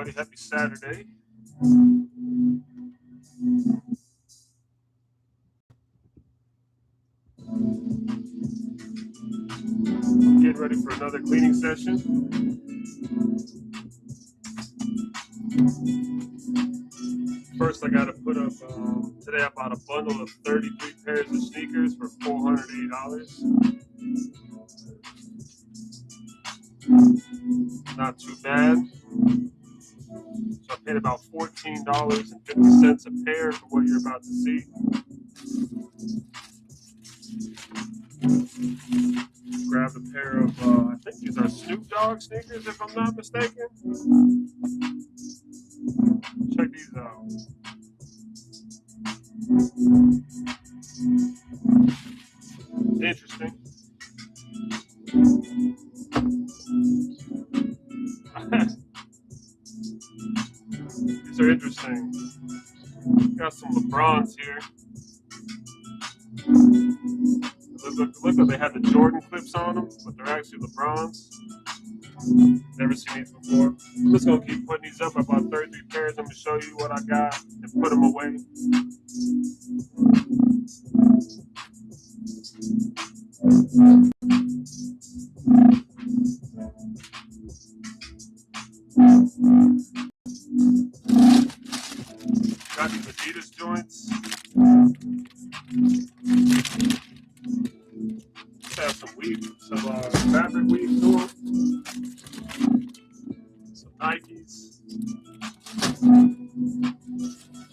everybody. Happy Saturday. Getting ready for another cleaning session. First, I got to put up, today I bought a bundle of 33 pairs of sneakers for $408. Not too bad. So I paid about $14.50 a pair for what you're about to see. Grabbed a pair of, I think these are Snoop Dogg sneakers, if I'm not mistaken. Check these out. Interesting. These are interesting. Got some LeBrons here. Look like they had the Jordan clips on them, but they're actually LeBrons. Never seen these before. I'm just going to keep putting these up. I bought 33 pairs. I'm going to show you what I got and put them away. Got these Adidas joints. Have some weave, some fabric weave to them. Some Nikes.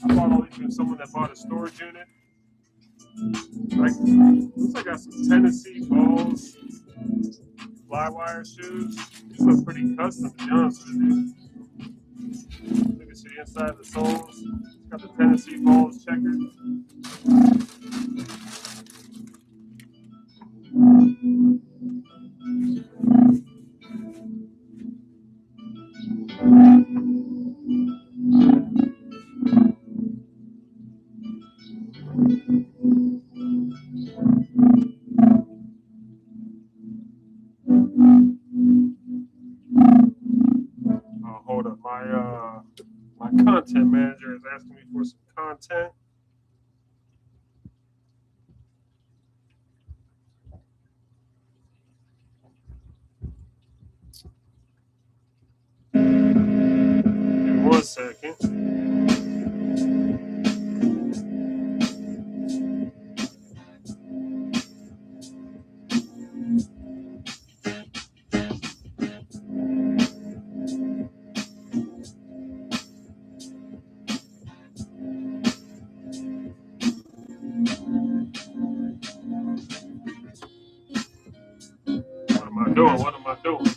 I bought all these from someone that bought a storage unit. Looks like I got some Tennessee balls, Flywire shoes. These look pretty custom, to be honest with you. You can see the inside of the soles. It's got the Tennessee balls checkered. Hold up, my content manager is asking me for some content. Give me 1 second. What am I doing?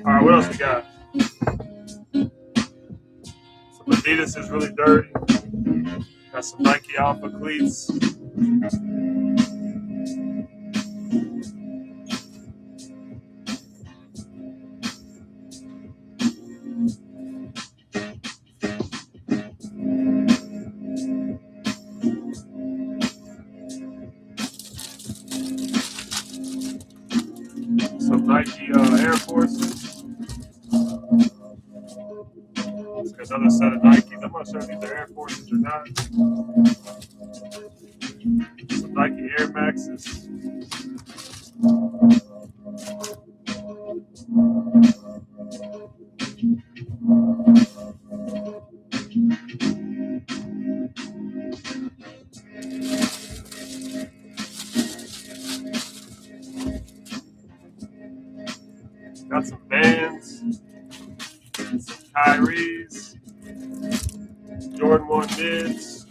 All right, what else we got? Some Adidas is really dirty. Got some Nike Alpha cleats. Some Nike Air Forces. There's another set of Nikes. I'm not sure if these are Air Forces or not. Some Nike Air Maxes. Got some Vans, some Kyries, Jordan 1 mids.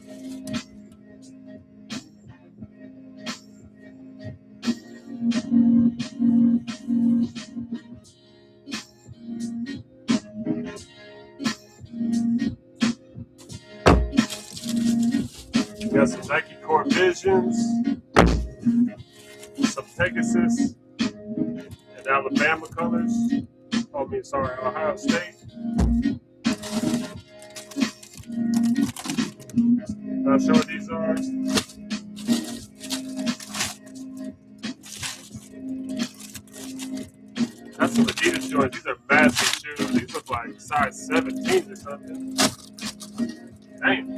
Got some Nike Core Visions, some Pegasus, and Alabama colors. Ohio State. Not sure what these are. like size 17 or something. Damn.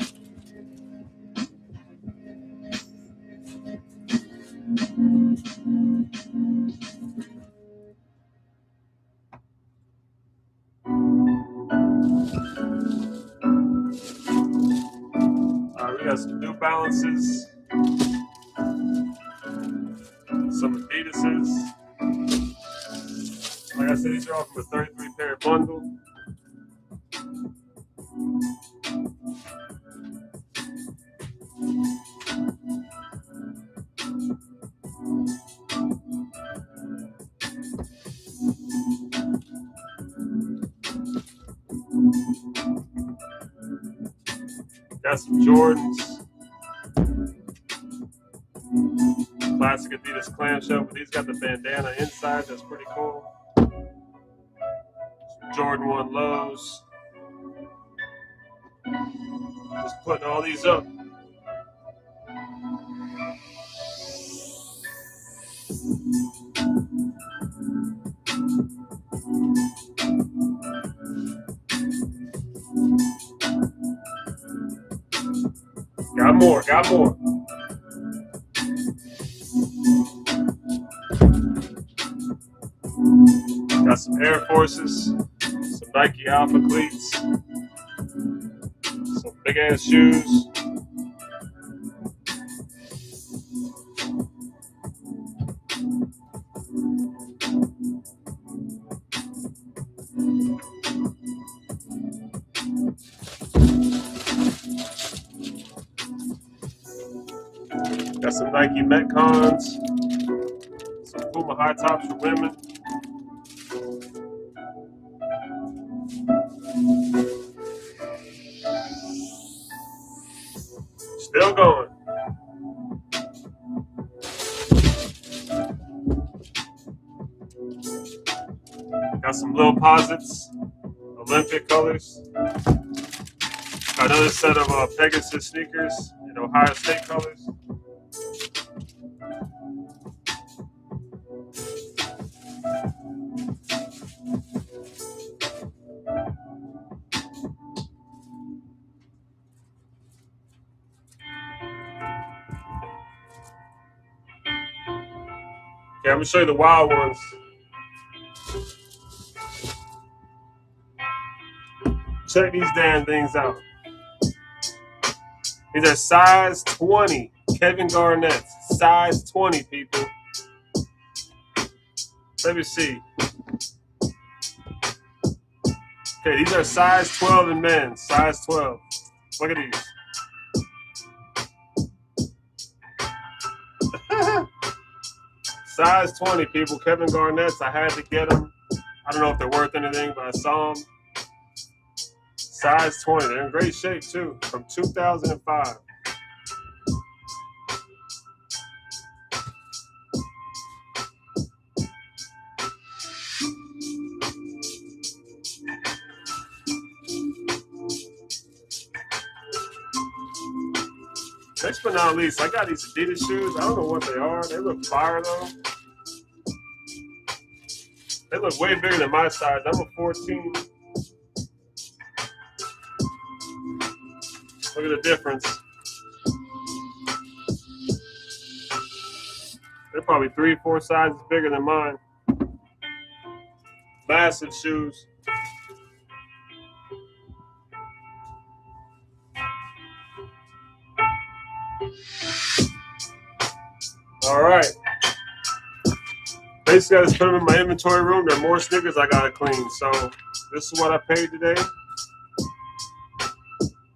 We got some New Balances, some Adidas's. Like I said, these are all from a 33 pair bundle. Got some Jordans, classic Adidas clamshell, but these got the bandana inside. That's pretty cool. Some Jordan 1 lows. Just putting all these up. Got more. Got some Air Forces, some Nike Alpha cleats, some big ass shoes. Got some Nike Metcons, some Puma high tops for women. Still going. Got some Lil Posits, Olympic colors. Got another set of Pegasus sneakers in Ohio State colors. Okay, I'm gonna show you the wild ones. Check these damn things out. These are size 20 Kevin Garnett's. Size 20, people. Let me see. Okay, these are size 12 in men. Size 12. Look at these. Size 20, people. Kevin Garnett's. I had to get them. I don't know if they're worth anything, but I saw them. Size 20. They're in great shape, too. From 2005. Next but not least, I got these Adidas shoes. I don't know what they are. They look fire, though. They look way bigger than my size. I'm a 14. Look at the difference. They're probably 3-4 sizes bigger than mine. Massive shoes. All right. Basically, I just put them in my inventory room. There are more sneakers I gotta clean. So this is what I paid today.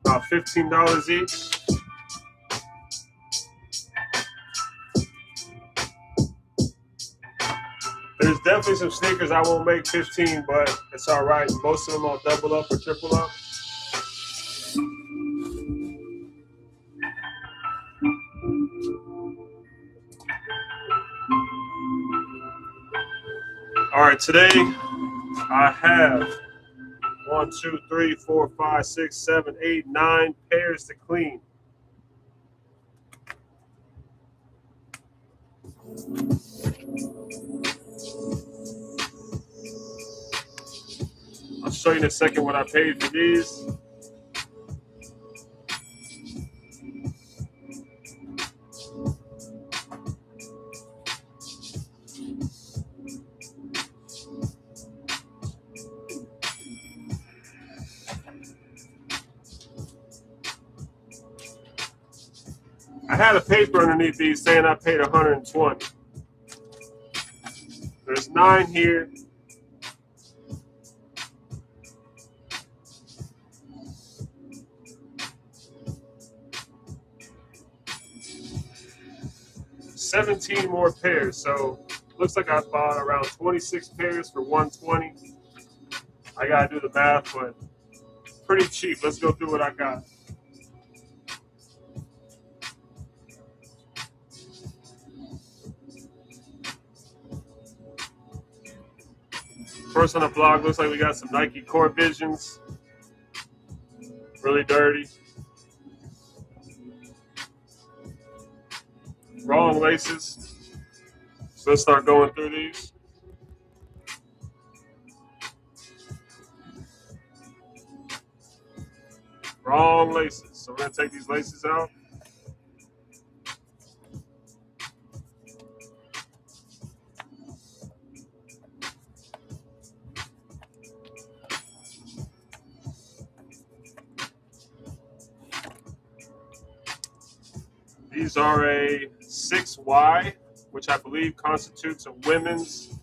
About $15 each. There's definitely some sneakers I won't make 15, but it's all right. Most of them I'll double up or triple up. All right, today I have 1, 2, 3, 4, 5, 6, 7, 8, 9 pairs to clean. I'll show you in a second what I paid for these. I had a paper underneath these saying I paid 120. There's 9 here. $17 more pairs, so looks like I bought around 26 pairs for 120. I gotta do the math, but pretty cheap. Let's go through what I got. First on the blog, looks like we got some Nike Core Visions. Really dirty. Wrong laces. So let's start going through these. Wrong laces. So we're gonna take these laces out. These are a 6Y, which I believe constitutes a women's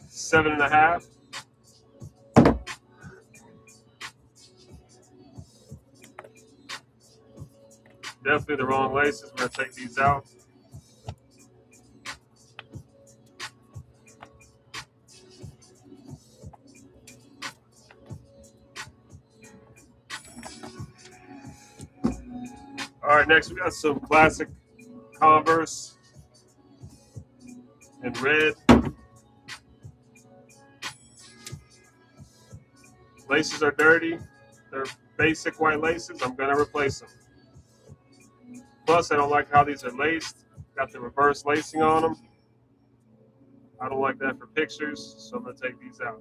7.5. Definitely the wrong laces. We're gonna take these out. All right, next we got some classic Converse in red. Laces are dirty. They're basic white laces. I'm gonna replace them. Plus, I don't like how these are laced. Got the reverse lacing on them. I don't like that for pictures, so I'm gonna take these out.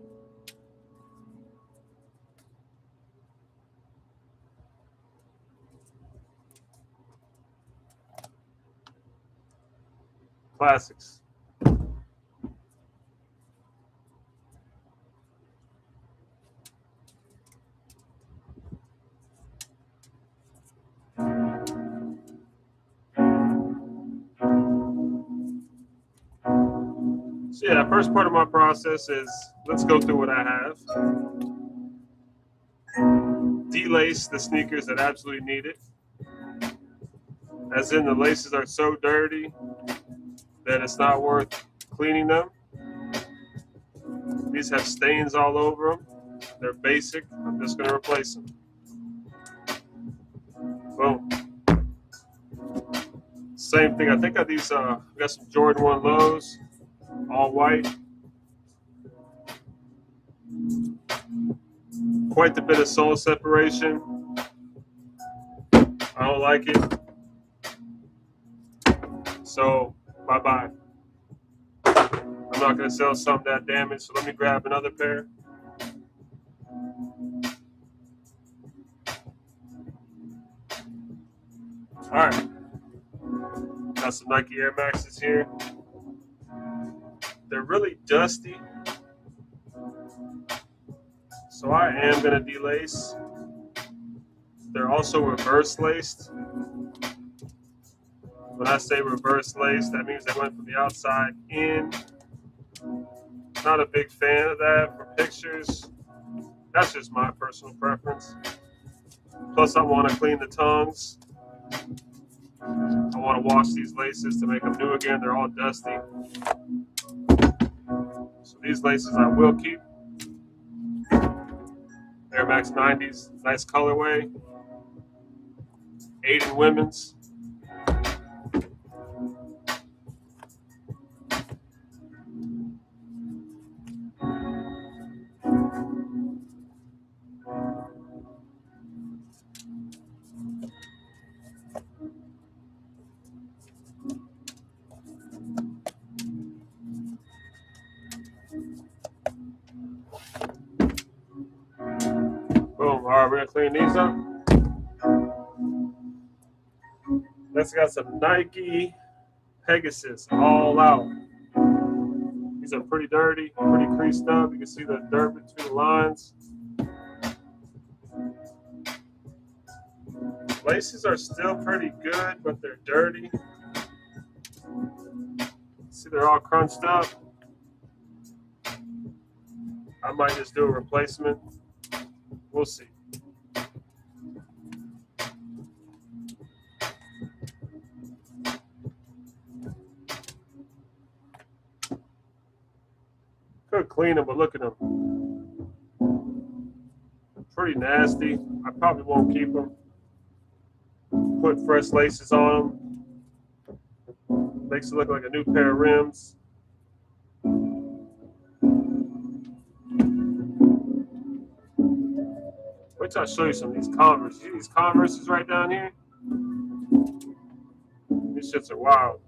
Classics. So yeah, the first part of my process is let's go through what I have. Delace the sneakers that absolutely need it. As in the laces are so dirty that it's not worth cleaning them. These have stains all over them. They're basic. I'm just going to replace them. Boom. Same thing. I think I these got some Jordan 1 lows, all white. Quite a bit of sole separation. I don't like it. So bye-bye. I'm not going to sell something that damaged, so let me grab another pair. All right. Got some Nike Air Maxes here. They're really dusty, so I am going to delace. They're also reverse laced. When I say reverse laced, that means they went from the outside in. Not a big fan of that for pictures. That's just my personal preference. Plus, I want to clean the tongues. I want to wash these laces to make them new again. They're all dusty. So these laces I will keep. Air Max 90s, nice colorway. 8 in women's. clean these up. Next, I got some Nike Pegasus all out. These are pretty dirty, pretty creased up. You can see the dirt between the lines. Laces are still pretty good, but they're dirty. See, they're all crunched up. I might just do a replacement. We'll see. Could clean them, but look at them. Pretty nasty. I probably won't keep them. Put fresh laces on them. Makes it look like a new pair of rims. Wait till I show you some of these Converse. See these Converses right down here? These shits are wild.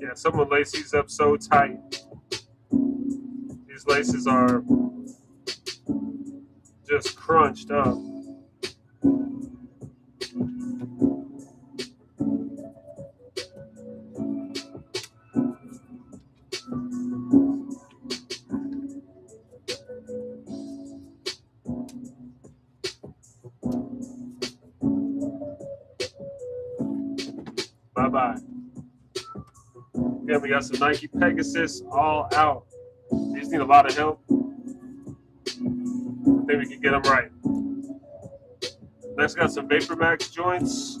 Yeah, someone laced these up so tight. These laces are just crunched up. Bye-bye. Again, we got some Nike Pegasus all out. These need a lot of help. I think we can get them right. Next, got some Vapor Max joints.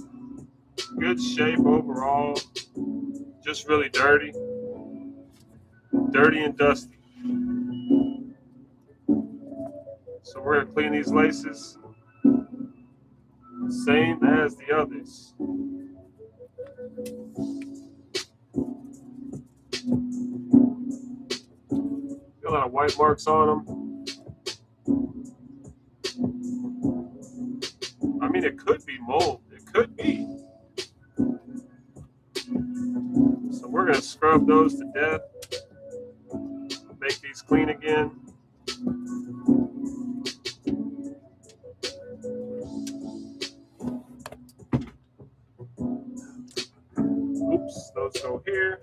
Good shape overall. Just really dirty. Dirty and dusty. So we're going to clean these laces. Same as the others. Got a lot of white marks on them. I mean, it could be mold. It could be. So we're going to scrub those to death. Make these clean again. Oops, those go here.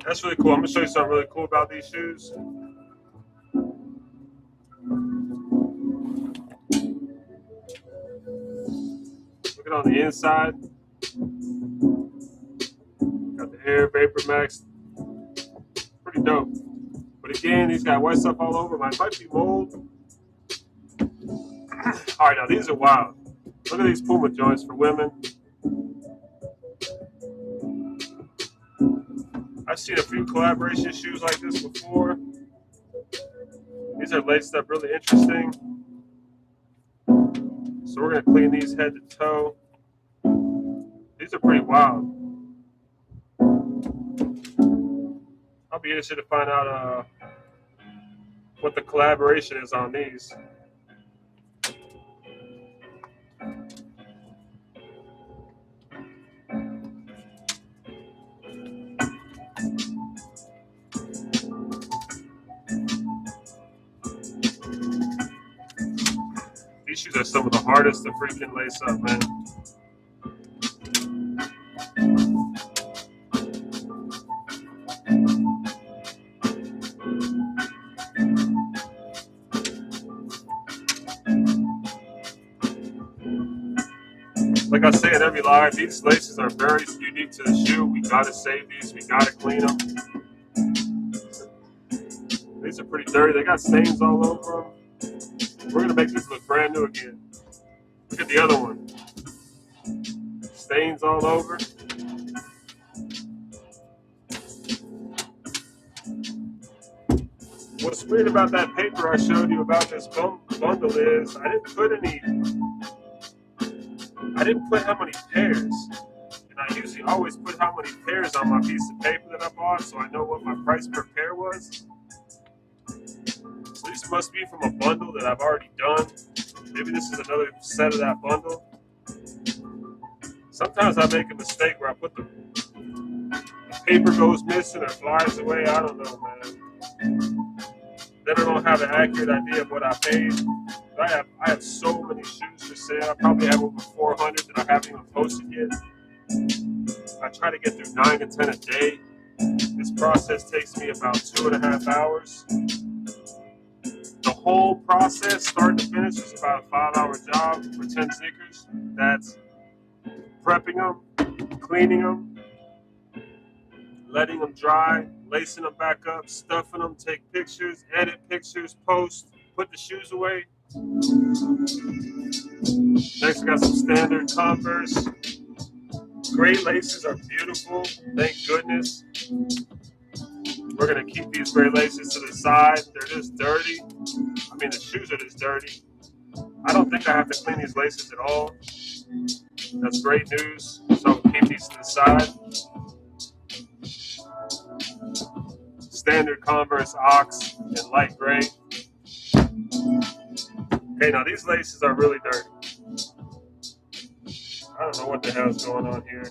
That's really cool. I'm going to show you something really cool about these shoes. Look at on the inside. Got the Air Vapor Max. Pretty dope. But again, these got white stuff all over. Mine might be mold. All right, now these are wild. Look at these Puma joints for women. I've seen a few collaboration shoes like this before. These are laced up really interesting. So we're going to clean these head to toe. These are pretty wild. I'll be interested to find out what the collaboration is on these. These shoes are some of the hardest to freaking lace up, man. Like I say in every live, these laces are very unique to the shoe. We gotta save these. We gotta clean them. These are pretty dirty. They got stains all over them. We're gonna make these look brand new again. Look at the other one. Stains all over. What's weird about that paper I showed you about this bundle is I didn't I didn't put how many pairs. And I usually always put how many pairs on my piece of paper that I bought so I know what my price per pair was. So these must be from a bundle that I've already done. Maybe this is another set of that bundle. Sometimes I make a mistake where I put the paper goes missing or flies away. I don't know, man. Then I don't have an accurate idea of what I paid. I have so many shoes for sale. I probably have over 400 that I haven't even posted yet. I try to get through 9 to 10 a day. This process takes me about 2.5 hours. The whole process, start to finish, is about a 5-hour job for 10 sneakers. That's prepping them, cleaning them, letting them dry, lacing them back up, stuffing them, take pictures, edit pictures, post, put the shoes away. Next, we got some standard Converse. Gray laces are beautiful, thank goodness. We're gonna keep these gray laces to the side. They're just dirty. I mean, the shoes are just dirty. I don't think I have to clean these laces at all. That's great news. So keep these to the side. Standard Converse Ox in light gray. Okay, now these laces are really dirty. I don't know what the hell's going on here.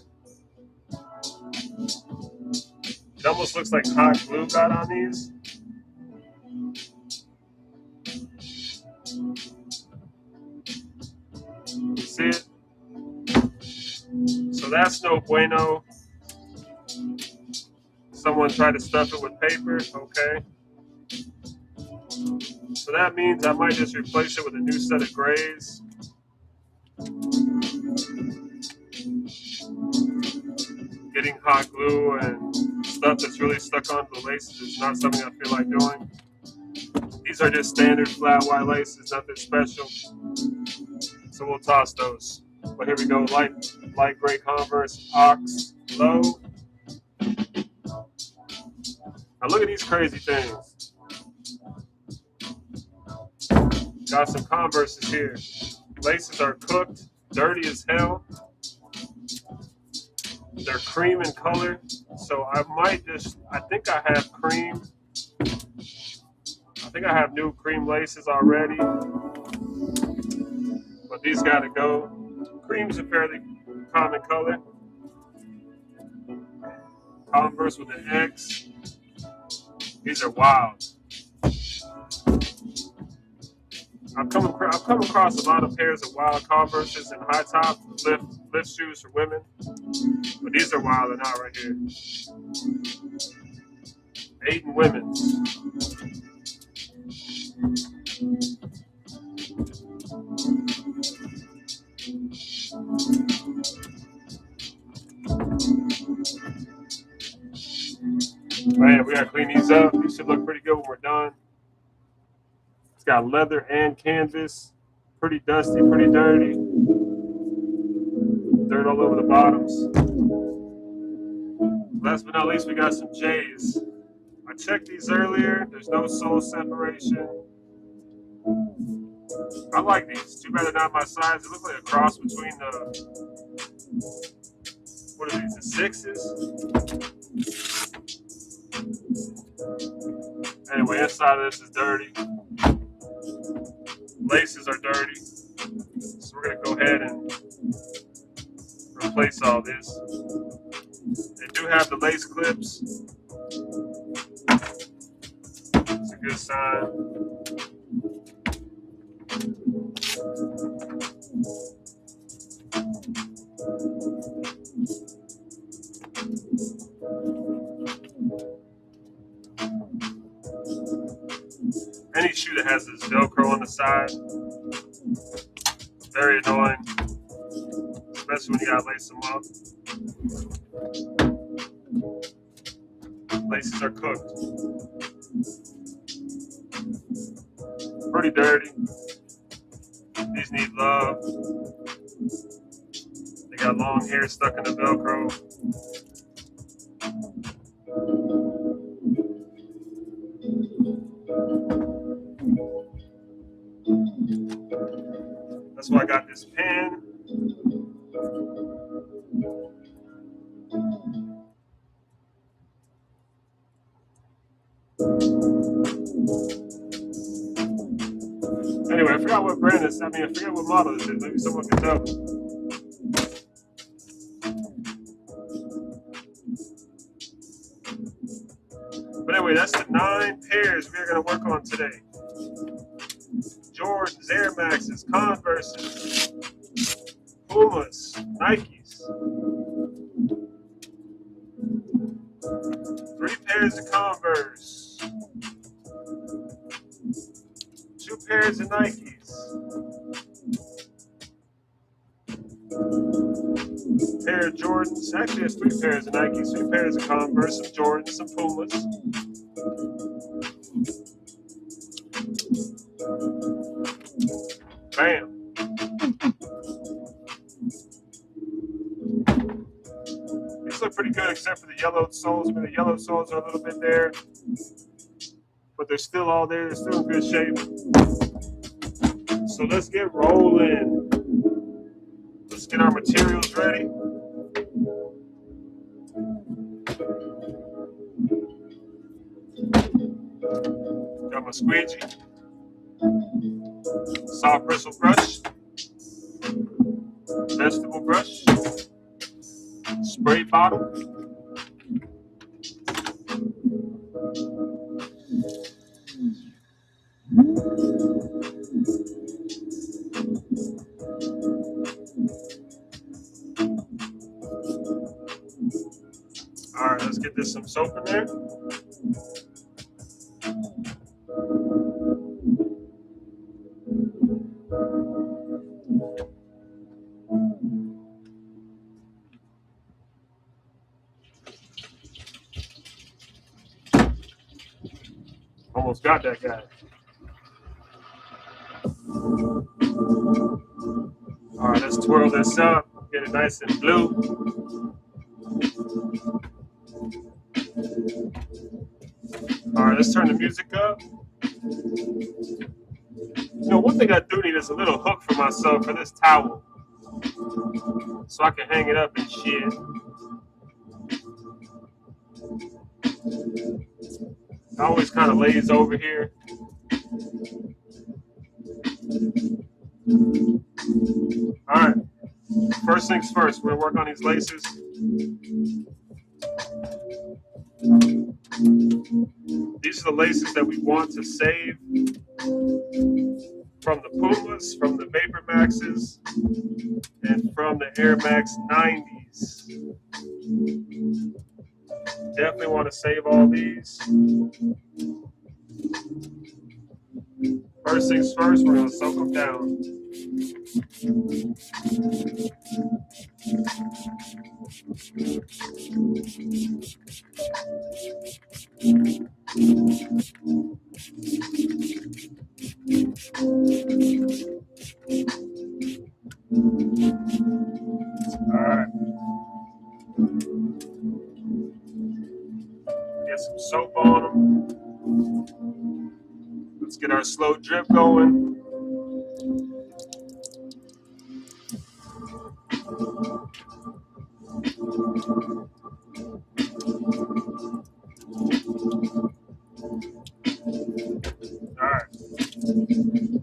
It almost looks like hot glue got on these. You see it? So that's no bueno. Someone tried to stuff it with paper. Okay. So that means I might just replace it with a new set of grays. Getting hot glue and stuff that's really stuck onto the laces is not something I feel like doing. These are just standard flat white laces, nothing special. So we'll toss those. But here we go, light gray Converse Ox Low. Now look at these crazy things. Got some Converses here. Laces are cooked, dirty as hell. They're cream in color, so I think I have cream. I think I have new cream laces already, but these gotta go. Cream's a fairly common color. Converse with an X. These are wild. I've come across a lot of pairs of wild Converses and high top lift shoes for women, but these are wild and out right here. 8 in women's. Man, we gotta clean these up. These should look pretty good when we're done. It's got leather and canvas. Pretty dusty, pretty dirty. Dirt all over the bottoms. Last but not least, we got some J's. I checked these earlier. There's no sole separation. I like these. Too bad they're not my size. They look like a cross between what are these, the 6s? Anyway, inside of this is dirty. Laces are dirty. So we're gonna go ahead and replace all this. They do have the lace clips. It's a good sign. Any shoe that has this Velcro on the side, very annoying, especially when you gotta lace them up. Laces are cooked. Pretty dirty. These need love. They got long hair stuck in the Velcro. That's why I got this pen. Anyway, I forgot what brand this. I forgot what model this is. Maybe someone can tell me. But anyway, that's the 9 pairs we're going to work on today. Jordans, Air Maxes, Converses, Pumas, Nikes. 3 pairs of Converse. 2 pairs of Nikes. Pair of Jordans. Actually, it's 3 pairs of Nikes, 3 pairs of Converse, some Jordans, some Pumas. Bam. These look pretty good except for the yellowed soles. I mean, the yellowed soles are a little bit there, but they're still all there. They're still in good shape. So let's get rolling. Let's get our materials ready. Got my squeegee, soft bristle brush, vegetable brush, spray bottle, all right, let's get this some soap in there. Almost got that guy. All right, let's twirl this up, get it nice and blue. All right, let's turn the music up. You know, one thing I do need is a little hook for myself for this towel, so I can hang it up and shit. It always kind of lays over here. All right, first things first, we're gonna work on these laces. These are the laces that we want to save from the Pumas, from the Vapor Maxes, and from the Air Max 90s. Definitely want to save all these. First things first, we're going to soak them down. All right. Get some soap on them. Let's get our slow drip going. All right.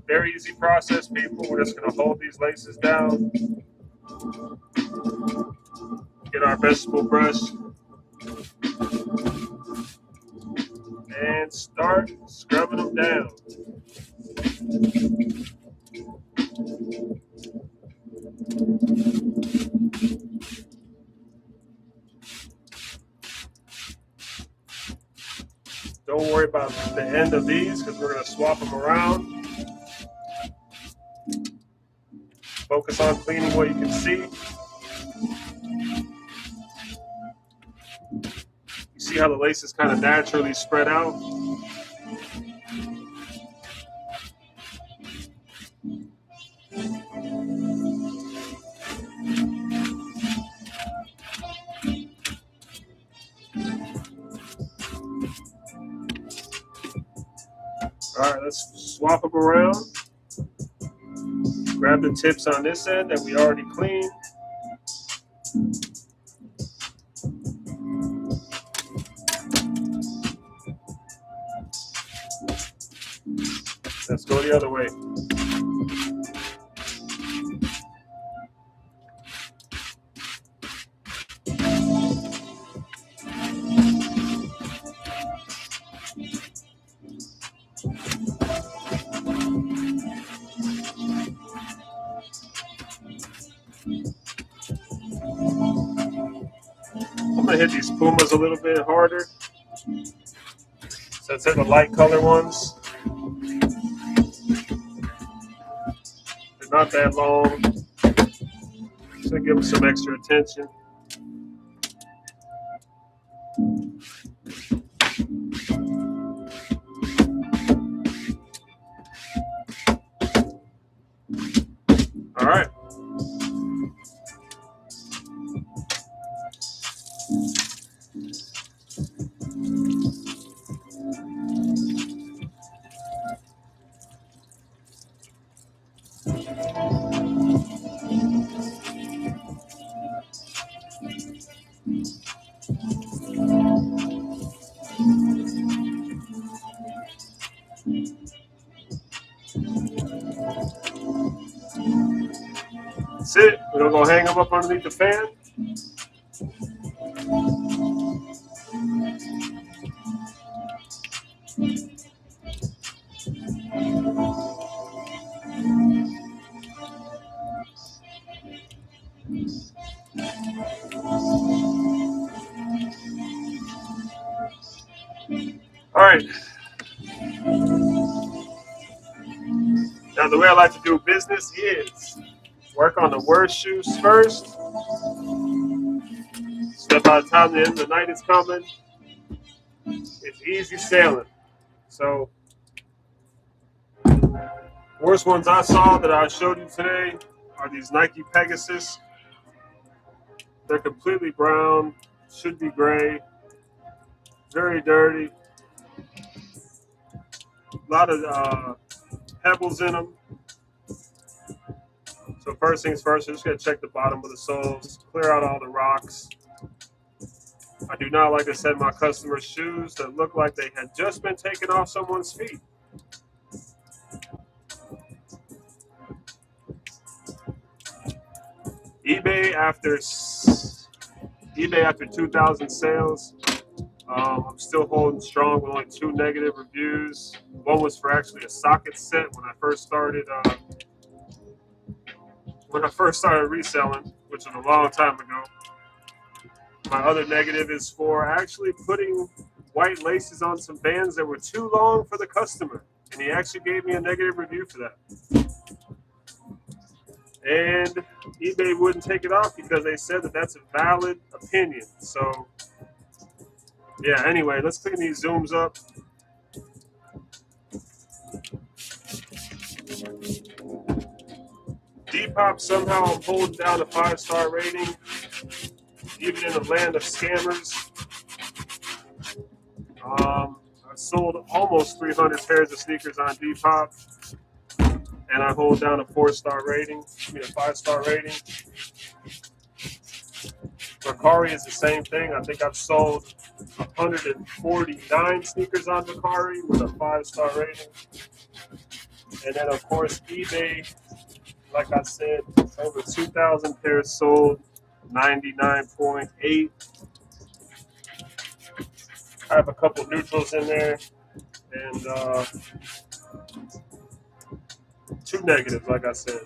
Very easy process, people. We're just going to hold these laces down. Get our vegetable brush. And start scrubbing them down. Don't worry about the end of these because we're going to swap them around. Focus on cleaning what you can see. You see how the laces kind of naturally spread out? All right, let's swap them around. Grab the tips on this end that we already cleaned. Let's go the other way. I'm gonna hit these Pumas a little bit harder. Since they're the light color ones. They're not that long. So give them some extra attention. All right. That's it. We're gonna go hang them up underneath the fan. All right. Now the way I like to do business is work on the worst shoes first. So that by the time the end of the night is coming, it's easy sailing. So worst ones I saw that I showed you today are these Nike Pegasus. They're completely brown, should be gray, very dirty. A lot of pebbles in them. So first things first, I'm just gonna check the bottom of the soles, clear out all the rocks. I do not like to send my customers shoes that look like they had just been taken off someone's feet. eBay after 2,000 sales, I'm still holding strong with only 2 negative reviews. One was for actually a socket set when I first started reselling, which was a long time ago. My other negative is for actually putting white laces on some bands that were too long for the customer, and he actually gave me a negative review for that. And eBay wouldn't take it off because they said that that's a valid opinion. So, yeah, anyway, let's clean these zooms up. Depop, somehow I'm holding down a 5-star rating, even in the land of scammers. I sold almost 300 pairs of sneakers on Depop, and I hold down a 4-star rating, a 5-star rating. Mercari is the same thing. I think I've sold 149 sneakers on Mercari with a 5-star rating. And then, of course, eBay, like I said, over 2,000 pairs sold, 99.8. I have a couple neutrals in there, and 2 negatives, like I said.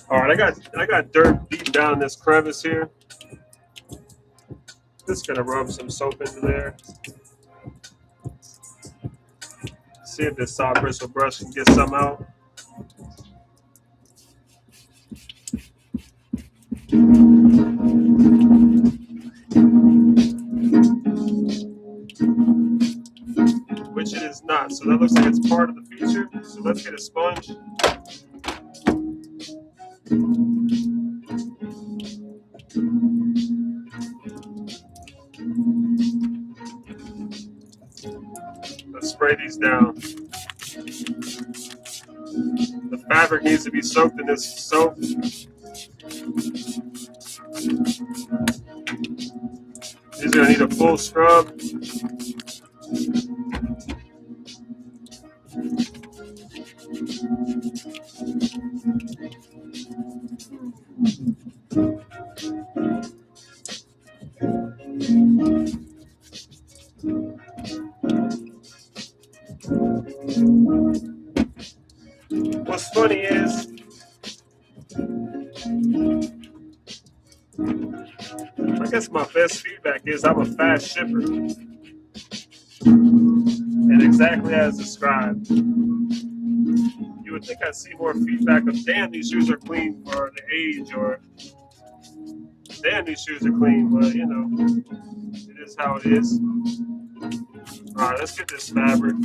All right, I got dirt deep down in this crevice here. Just gonna rub some soap into there. See if this soft bristle brush can get some out. Which it is not. So that looks like it's part of the feature. So let's get a sponge. Let's spray these down. The fabric needs to be soaked in this soap. These are gonna need a full scrub. What's funny is I guess my best feedback is I'm a fast shipper. And exactly as described. You would think I'd see more feedback of, damn, these shoes are clean for the age, or damn, these shoes are clean, but you know, it is how it is. All right, let's get this fabric.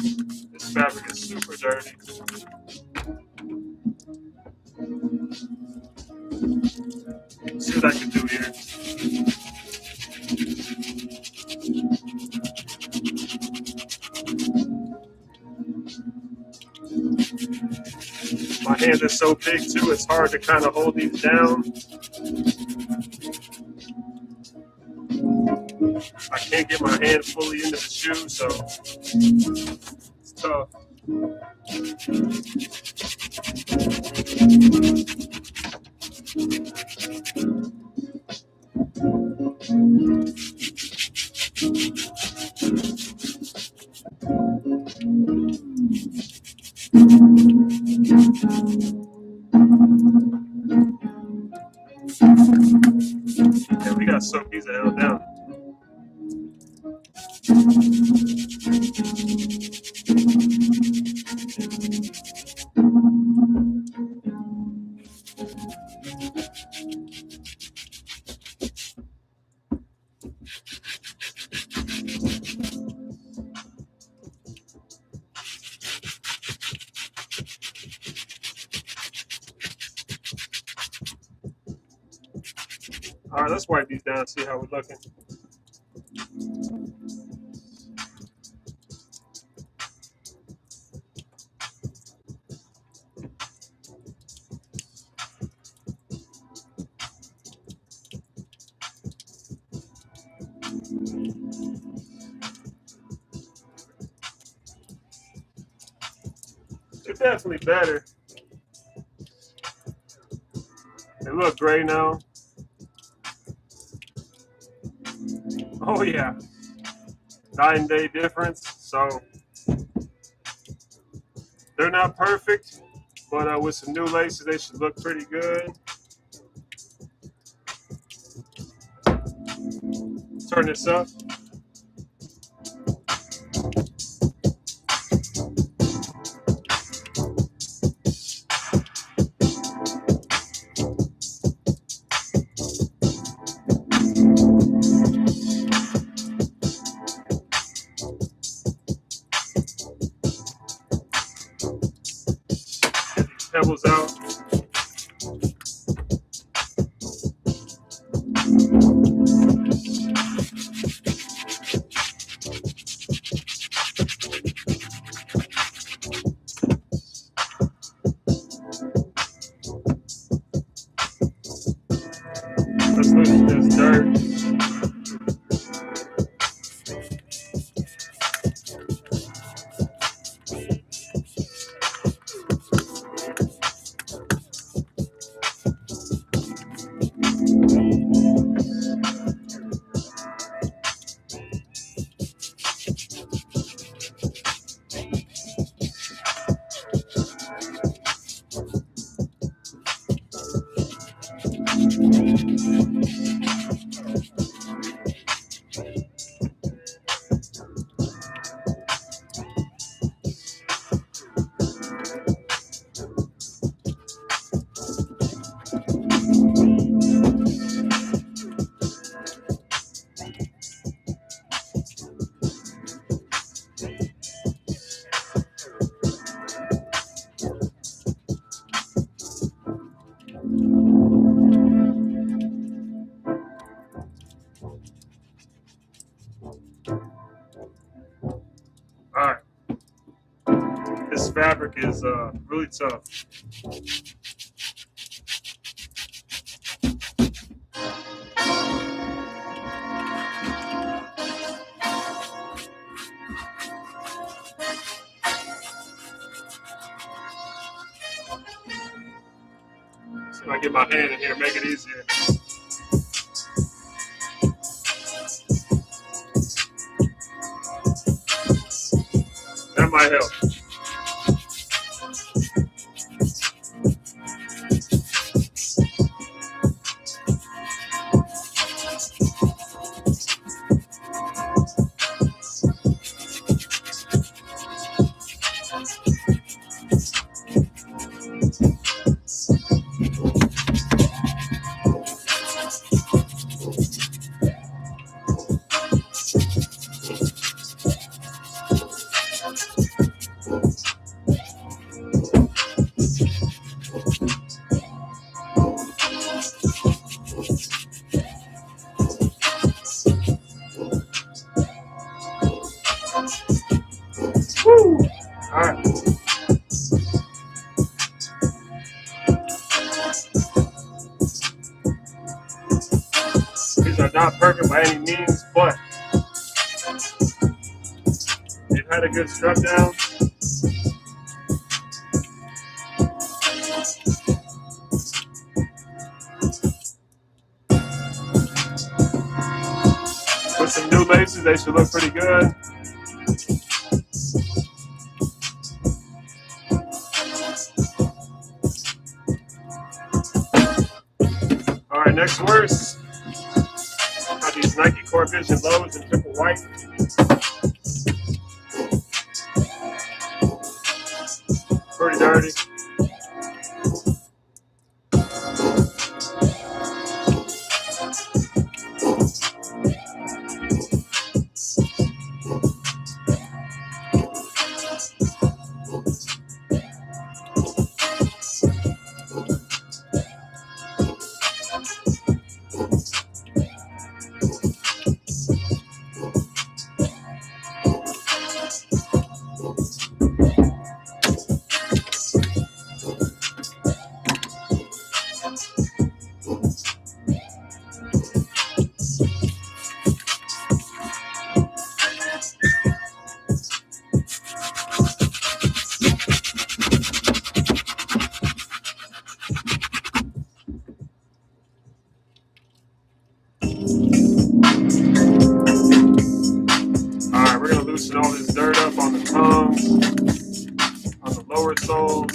This fabric is super dirty. Let's see what I can do here. My hands are so big too, it's hard to kind of hold these down. I can't get my hand fully into the shoe, so it's tough. Yeah, we got soak these the hell down. All right, let's wipe these down and see how we're looking. They're definitely better. They look great now. Oh yeah, night and day difference. So they're not perfect, but with some new laces, they should look pretty good. Turn this up. Get these pebbles out. Let's loosen this dirt. All right. This fabric is really tough. So I get my hand in here, make it easier. That might help. These are not perfect by any means, but they've had a good scrub down. With some new laces, they should look pretty good. All right, next worst. Got these Nike Core Vision lows in triple white. Pretty dirty. Alright, we're going to loosen all this dirt up on the tongues, on the lower soles.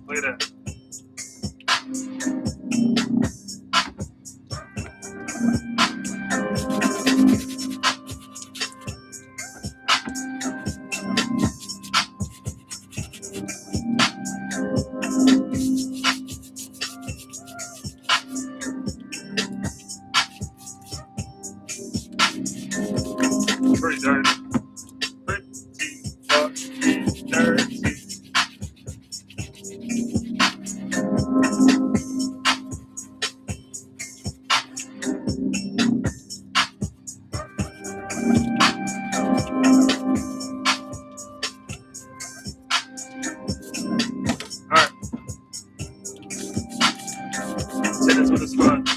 Look at that. Pretty dirty. Pretty dirty. Alright. Let's hit this with a sponge.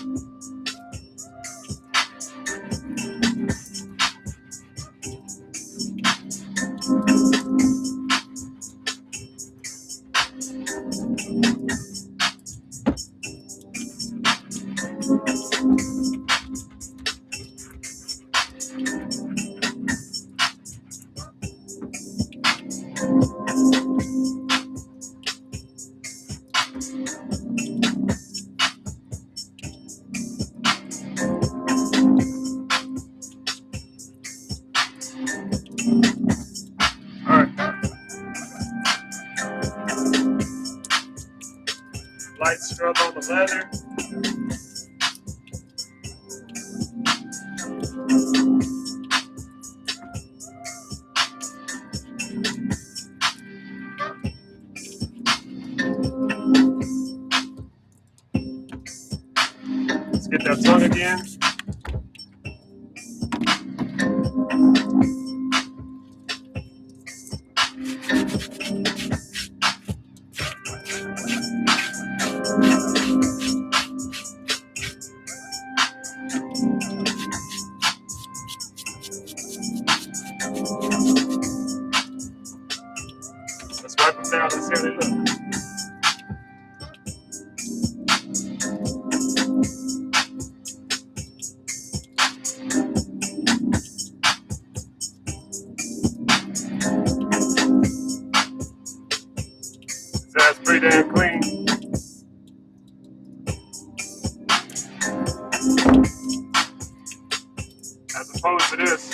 Light scrub on the leather. Let's get that tongue again. Let's wipe them down and see how they look. So that's pretty damn clean. As opposed to this.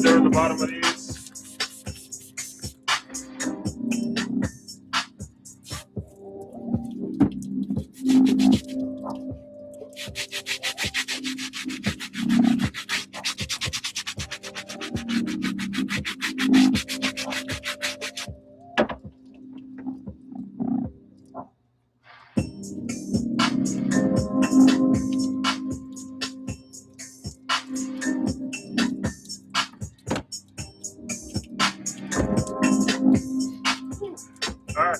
stir in the bottom of these. All right.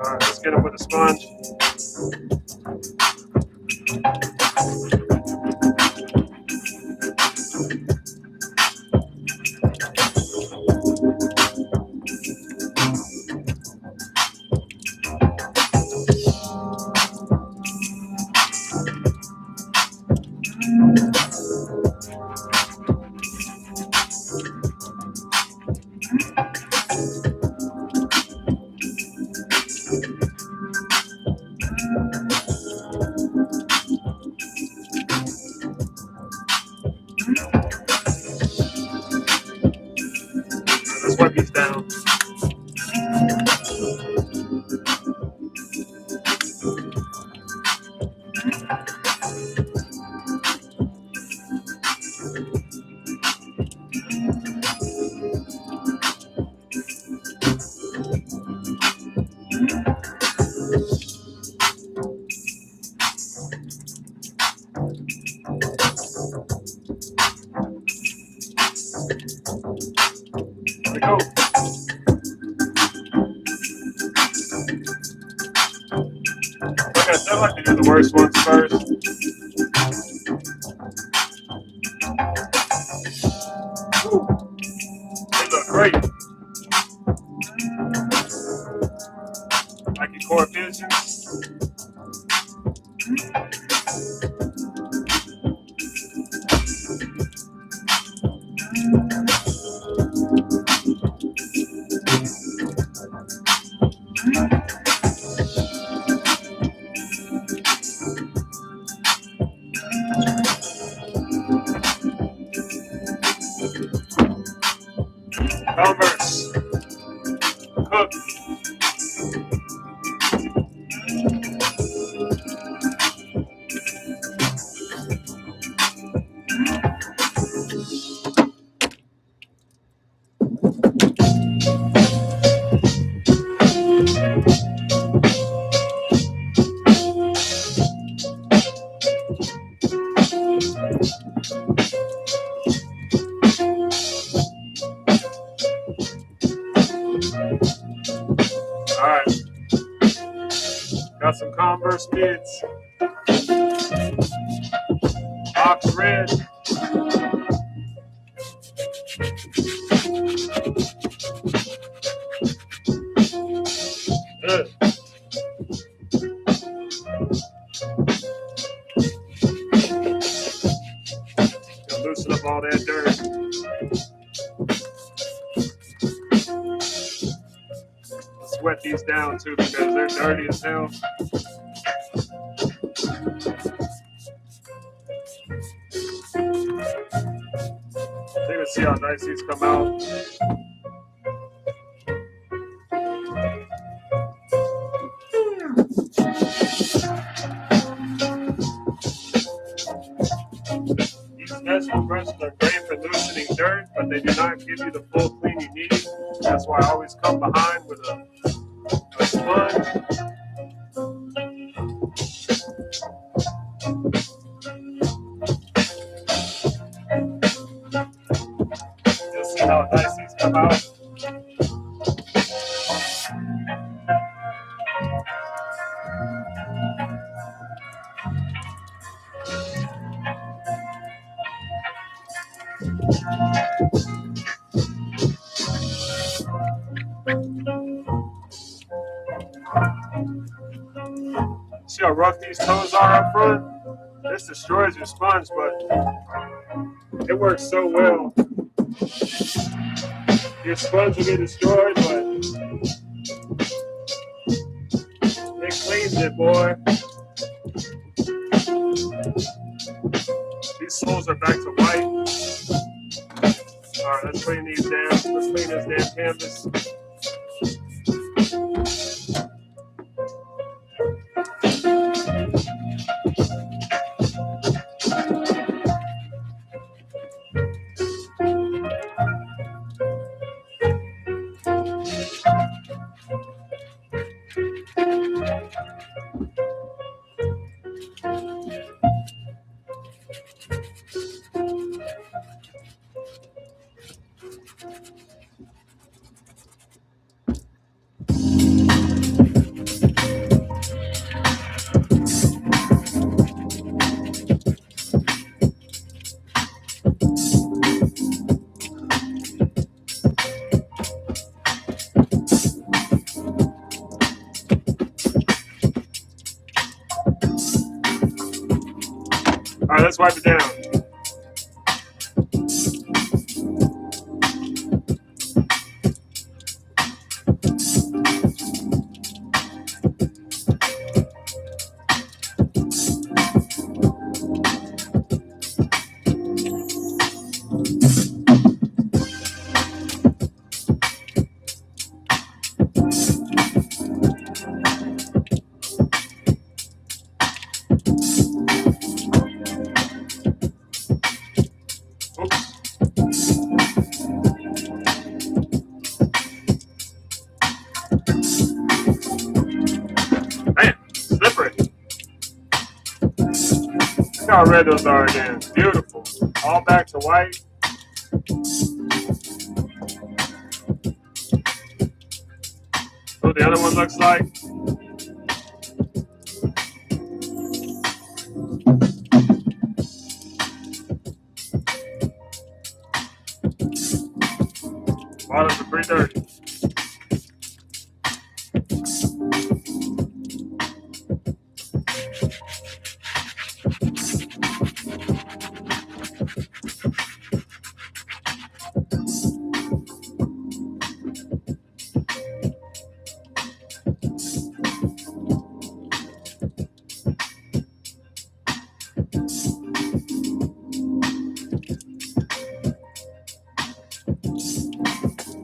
All right, let's get it with a sponge. Let's wipe these down. There we go. Like I said, I like to do the worst ones first. Ooh, they look great. Like your core visions. Converse. Cook. All right. Got some Converse mids. Ox red. Good. Gonna loosen up all that dirt. Sweat these down too because they're dirty as hell. You can see how nice these come out. dirt, but they do not give you the full clean you need. That's why I always come behind with a sponge. You'll see how nice these come out. See how rough these toes are up front? This destroys your sponge, but it works so well. Your sponge will get destroyed, but it cleans it, boy. These soles are back to white. All right, let's clean these down. Let's clean this damn canvas. All right, let's wipe it down. Look how red those are again. Beautiful. All back to white. What the other one looks like. Bottoms are pretty dirty.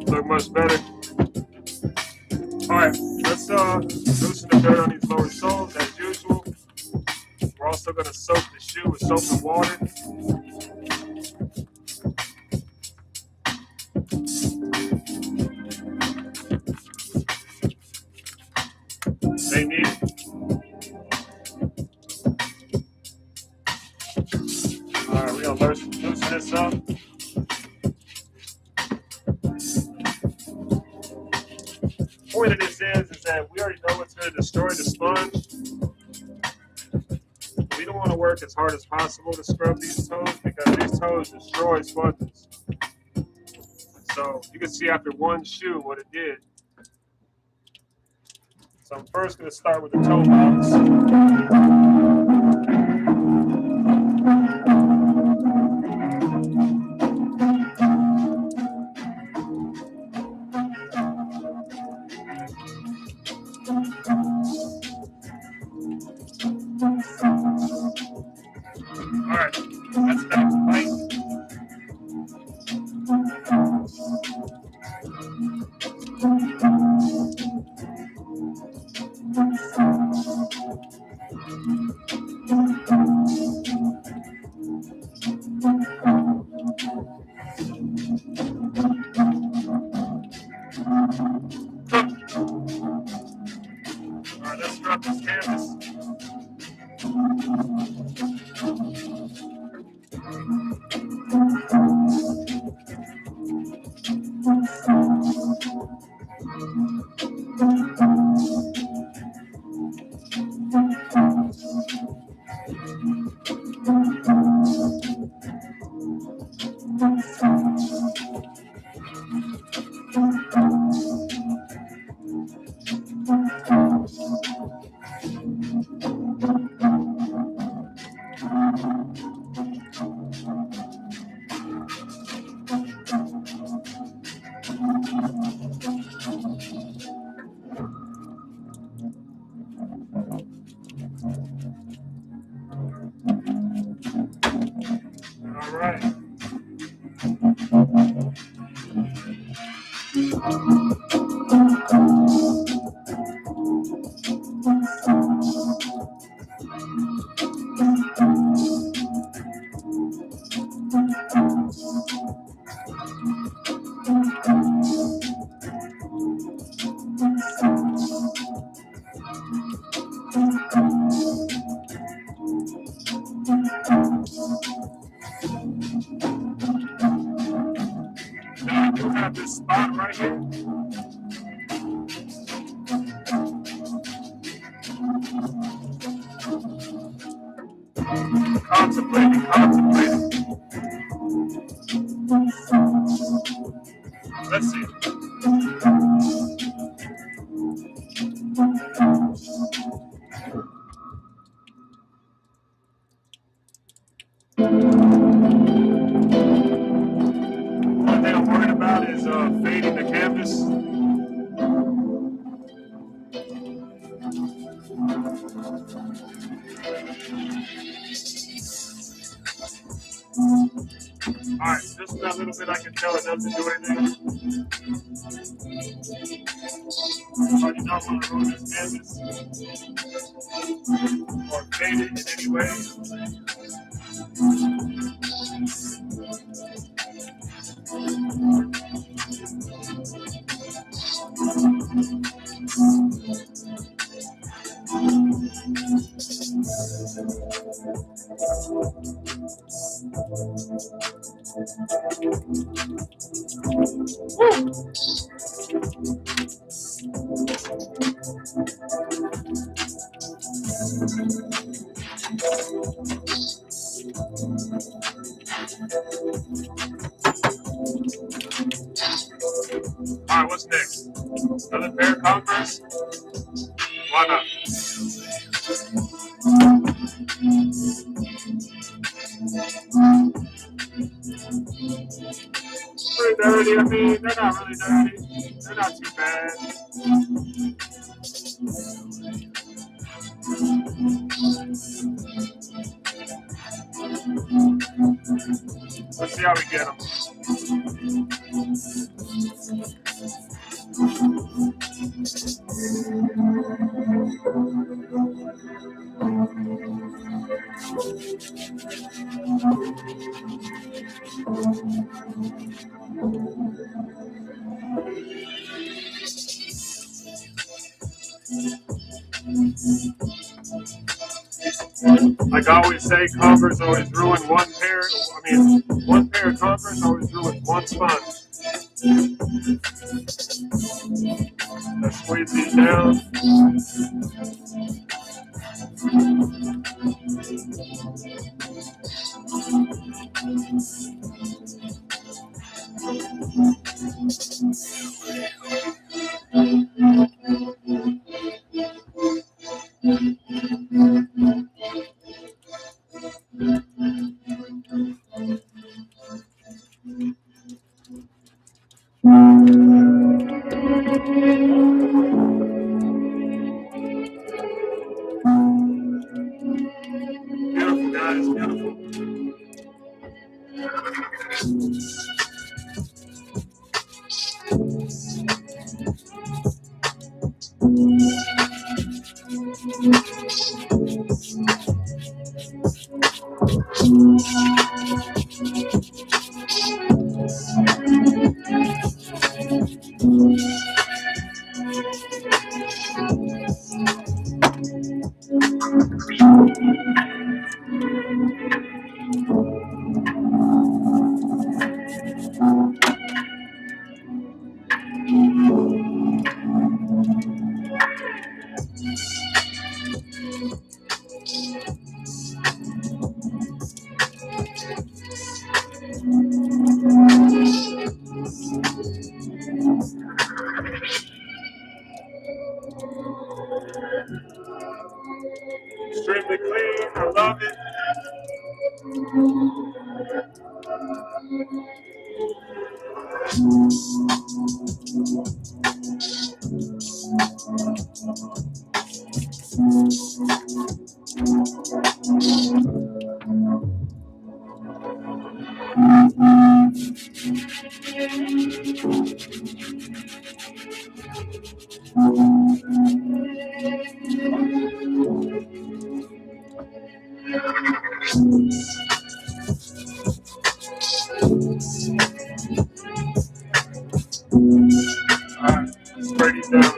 Look much better. Alright, let's loosen the dirt on these lower soles as usual. We're also going to soak the shoe with soap and water. They need it. Alright, we're going to loosen this up. The point of this is that we already know what's going to destroy the sponge. We don't want to work as hard as possible to scrub these toes because these toes destroy sponges. So you can see after one shoe what it did. So I'm first going to start with the toe box. Alright, that's back to white. right, let's drop this canvas. All right. Now you have this spot right here. Contemplating. Let's see. One thing I'm worried about is fading the canvas. Alright, just that little bit I can tell it doesn't do anything. I do not want to ruin this canvas or fade it in any way. Alright, what's next? Another pair of Converse? Why not? Pretty dirty. I mean, they're not really dirty. They're not too bad. Let's see how we get them. Like I always say, Converse always ruin one pair. I mean, one pair of Converse always ruins one sponge. Let's squeeze these down. Beautiful, guys, beautiful. Extremely clean. I love it. Alright, spray these down.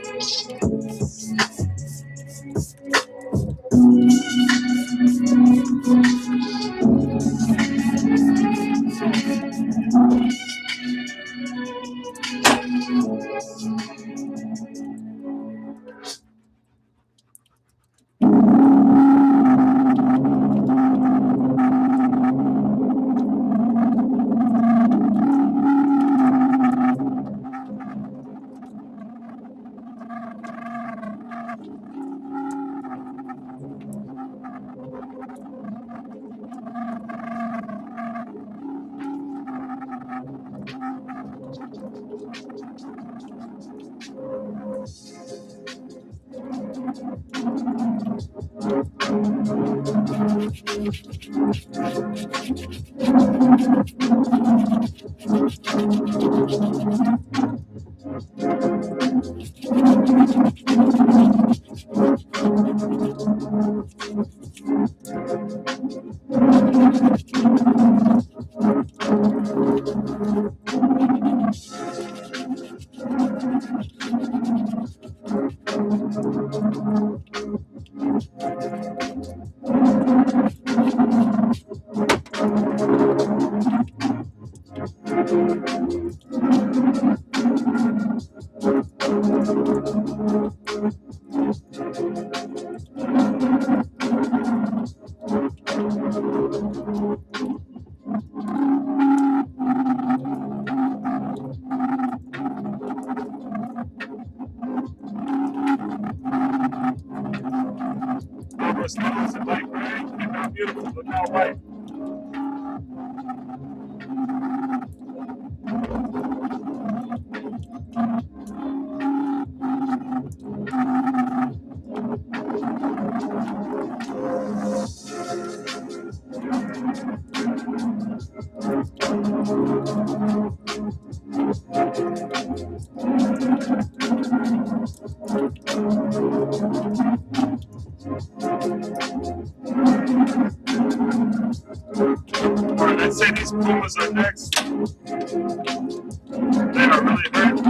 Almost nice and light gray. Look how beautiful. Look how white. Alright, let's say these pumas are next. They are really hurt.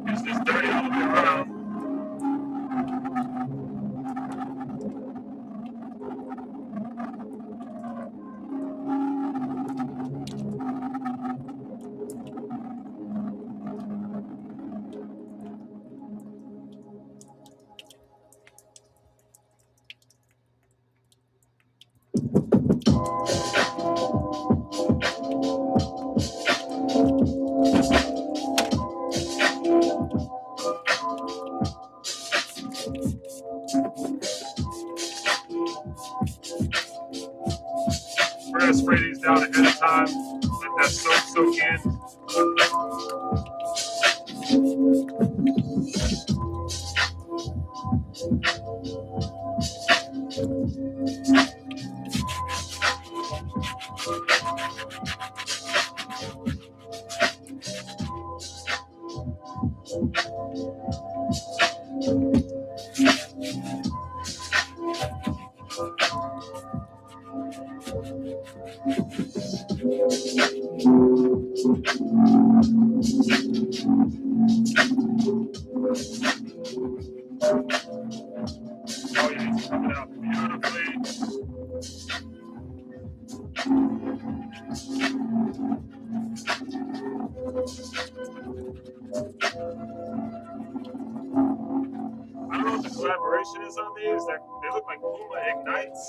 It's just dirty all the way around. We're gonna spray these down ahead of time. Let that soak in. Oh yeah, It's coming out beautifully. I don't know what the collaboration is on these. They look like Puma Ignites.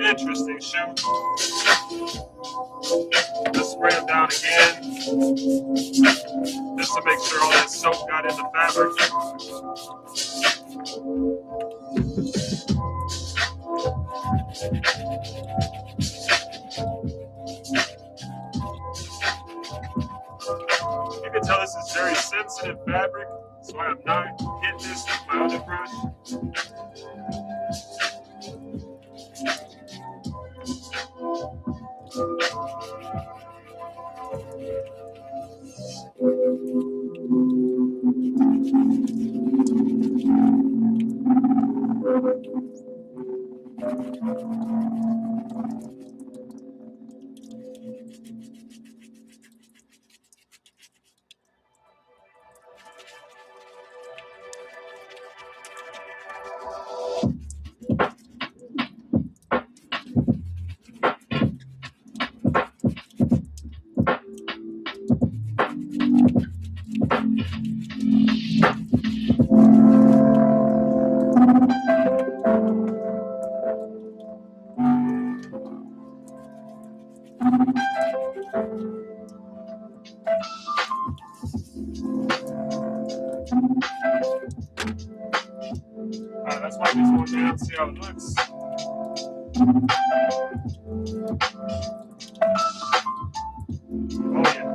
Interesting shoe. Just spray them down again, just to make sure all that soap got in the fabric. You can tell this is very sensitive fabric, so I'm not hitting this with my underbrush. Let's wipe this one down, see how it looks. Oh yeah.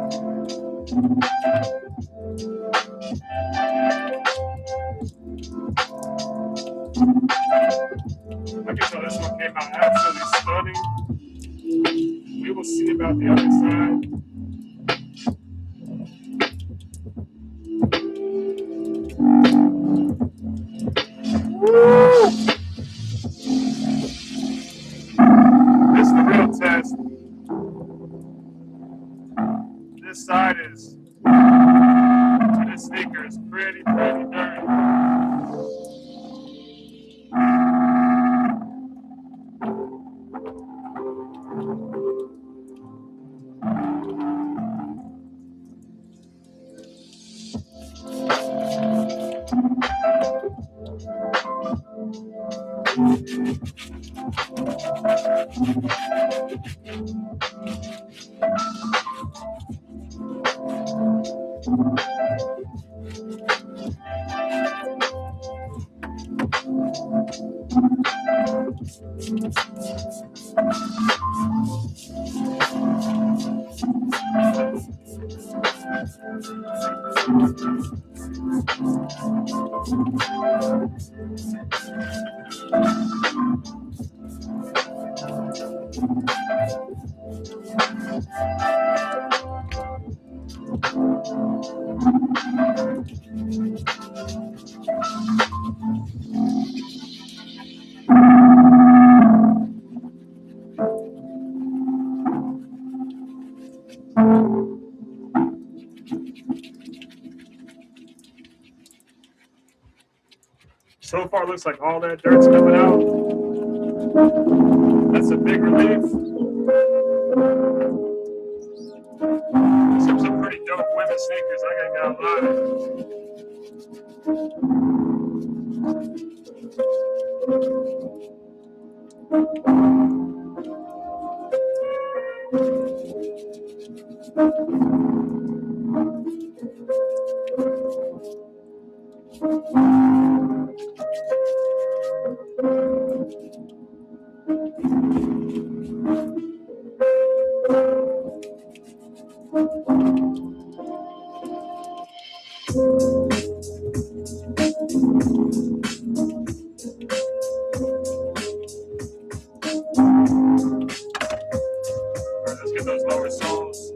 I can tell this one came out absolutely stunning. We will see about the other side. This is the real test. This side is, this sneaker is pretty dirty. So far, looks like all that dirt's coming out. That's a big relief. Some pretty dope women's sneakers, I ain't gonna let's get those lower soles.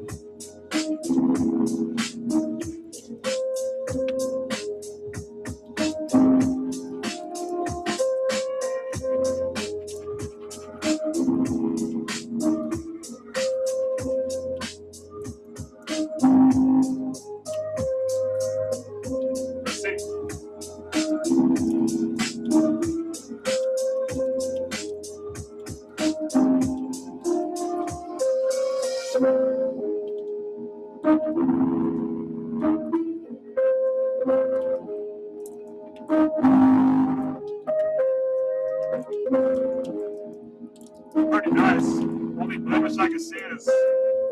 Pretty nice. Only blemish I can see is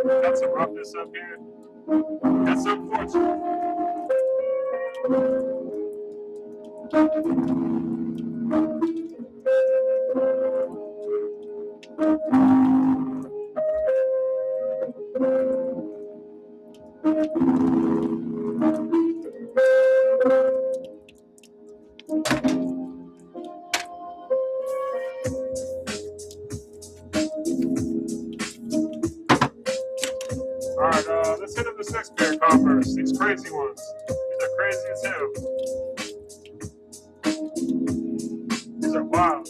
got some roughness up here. That's unfortunate. Alright, let's hit up this next pair of Converse. These crazy ones. These are crazy as hell. These are wild.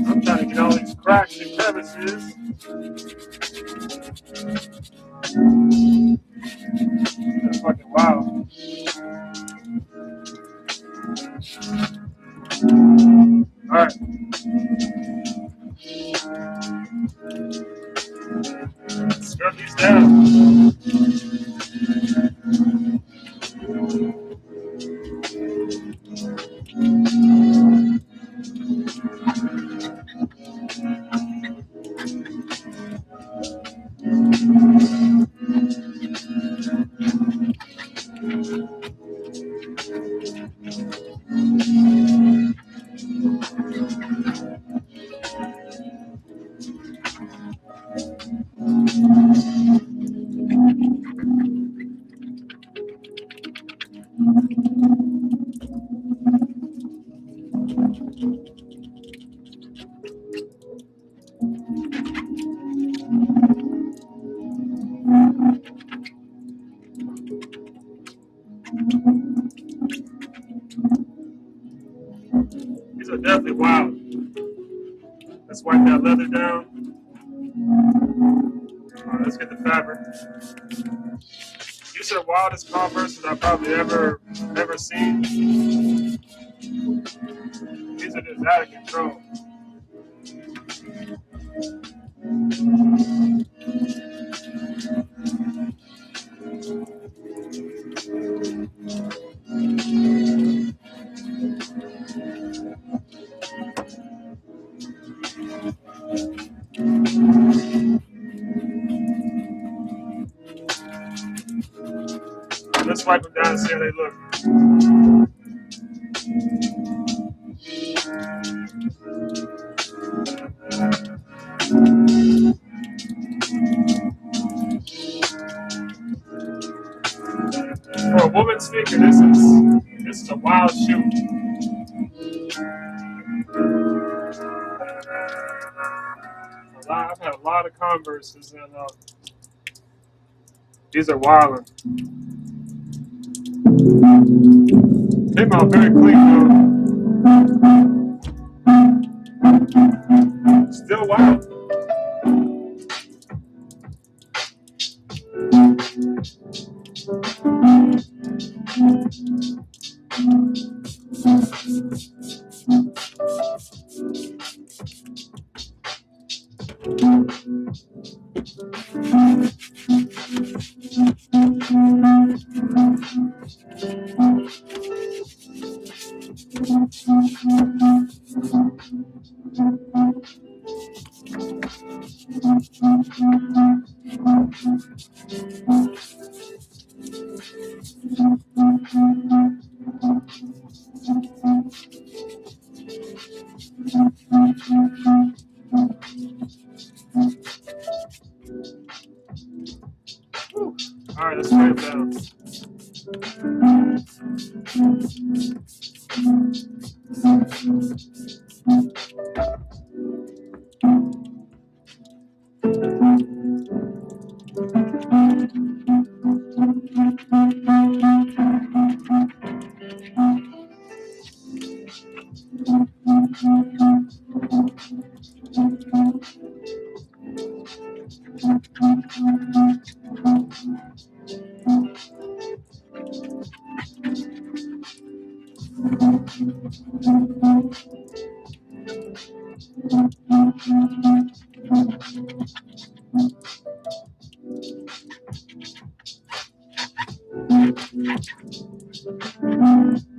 I'm trying to get all these cracks and crevices. That's fucking wild. Alright. Scrub these down. These are definitely wild. Let's wipe that leather down. Alright, let's get the fabric. These are the wildest Converses I've probably ever seen. These are just out of control. Let's wipe them down and see how they look. For a woman's sneaker, this is a wild shoe. I've had a lot of Converses, and these are wild. Came out very clean, though. Still wild. All right, let's write it down.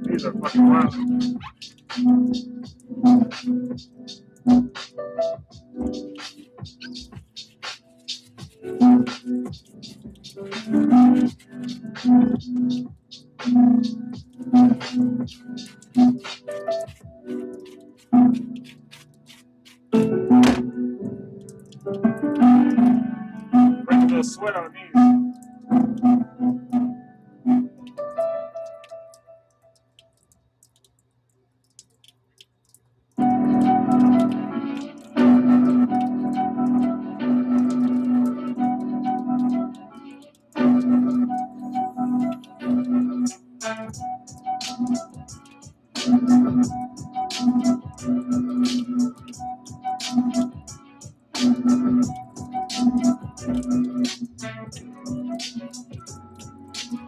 These are fucking wild. Bring a little sweat on these.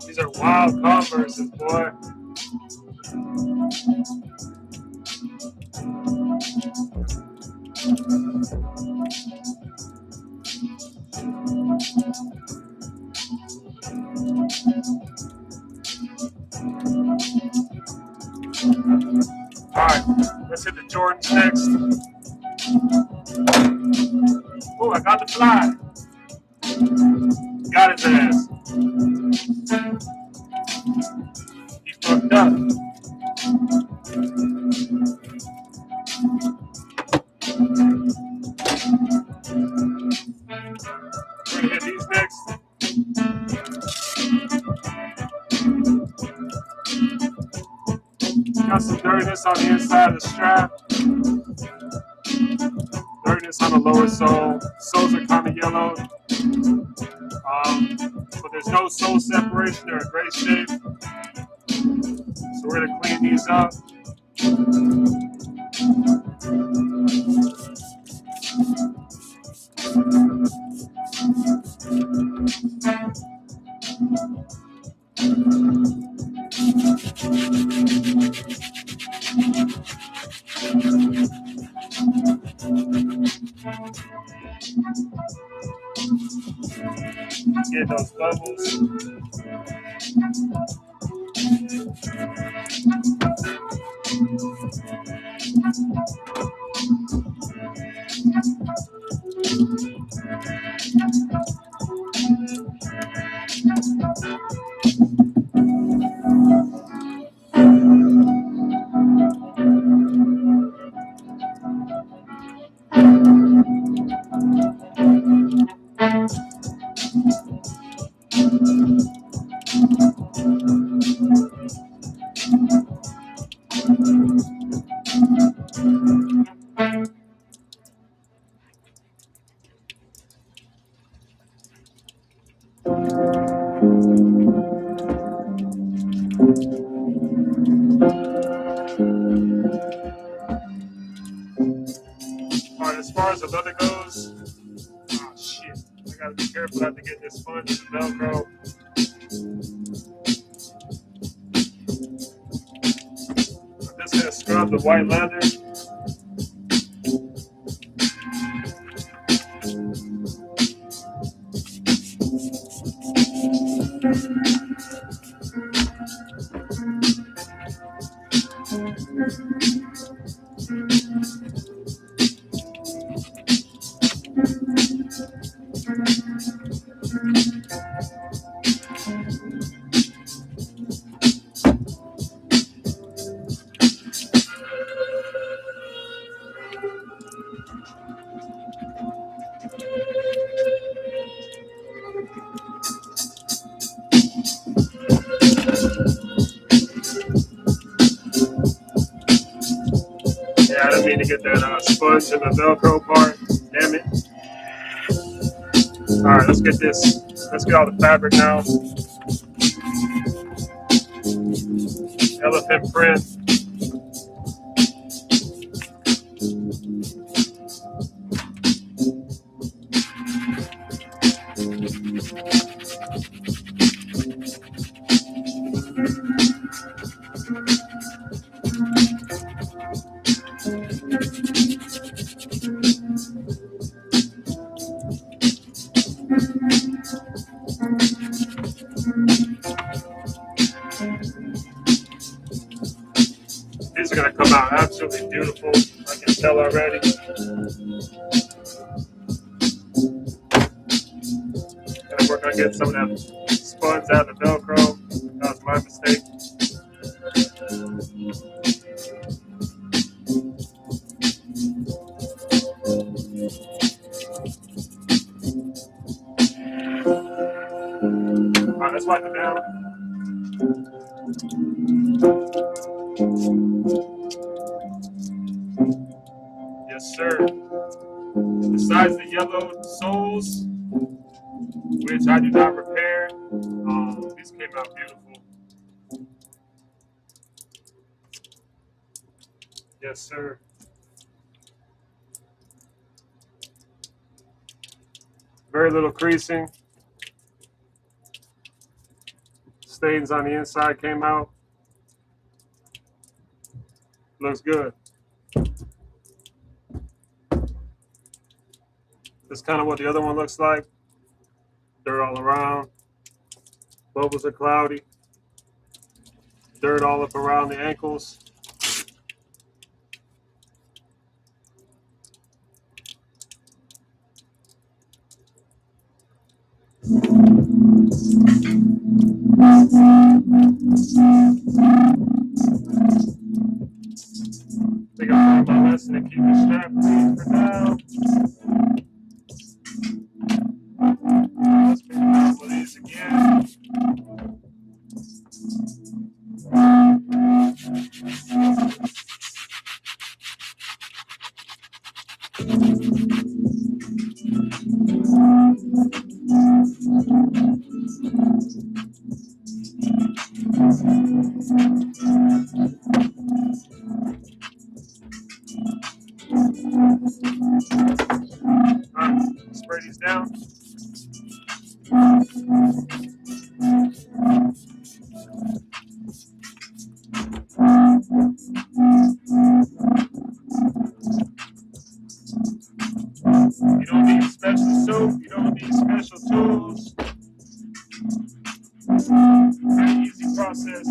These are wild Converses, boy. Alright, let's hit the Jordans next. Oh, I got the fly. Got his ass. He fucked up. We're gonna hit these next. Got some dirtiness on the inside of the strap. Dirtiness on the lower sole. Soles are kind of yellow. But there's no sole separation. They're in great shape. So we're gonna clean these up. Get those bubbles. Alright, as far as the leather goes, oh shit, I gotta be careful not to get this sponge and Velcro. I'm just gonna scrub the white leather. I didn't mean to get that sponge in the Velcro part. Damn it. Alright, let's get this. Let's get all the fabric now. Elephant print. These are going to come out absolutely beautiful. I can tell already. Gotta work on getting some of that sponge out of the Velcro. That was my mistake. Alright, let's wipe it down. Yes, sir. Besides the yellow soles, which I do not repair, these came out beautiful. Yes, sir. Very little creasing. Stains on the inside came out. Looks good. That's kind of what the other one looks like. Dirt all around. Bubbles are cloudy. Dirt all up around the ankles. I think I learned my lesson and keep the strap clean for now. Let's pick a couple of these again. Alright, spray these down. You don't need special soap, you don't need special tools. Very easy process.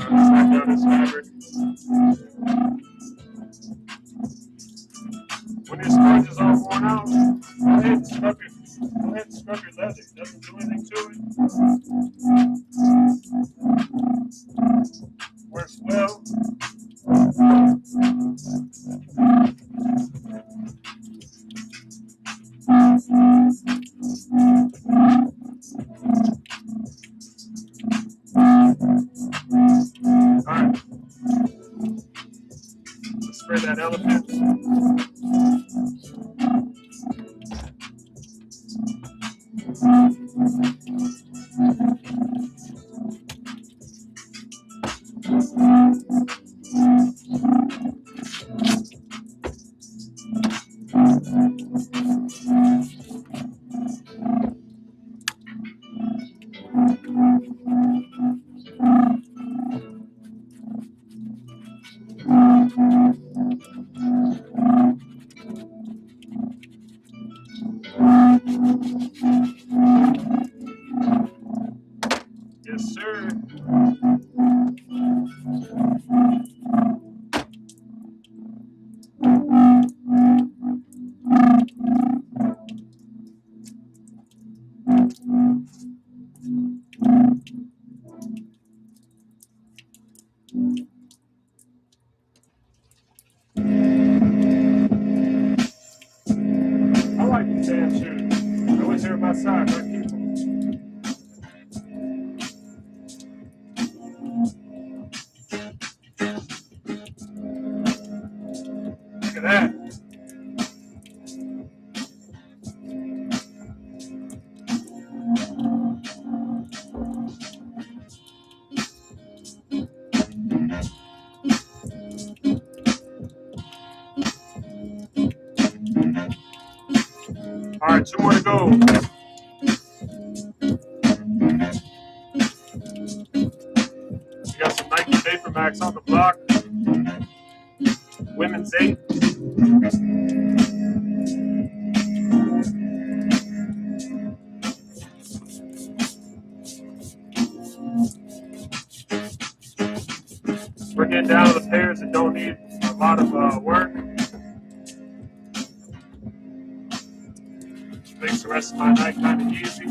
Alright, let's down this fabric. When your sponge is all worn out, go ahead and scrub your leather. It doesn't do anything to it. Works well. Alright. Let's spray that elephant. Yes, sir. at that. All right, 2 more to go. We got some Nike Vapor Max on the block. Women's 8. We're getting down to the pairs that don't need a lot of work. Makes the rest of my night kind of easy.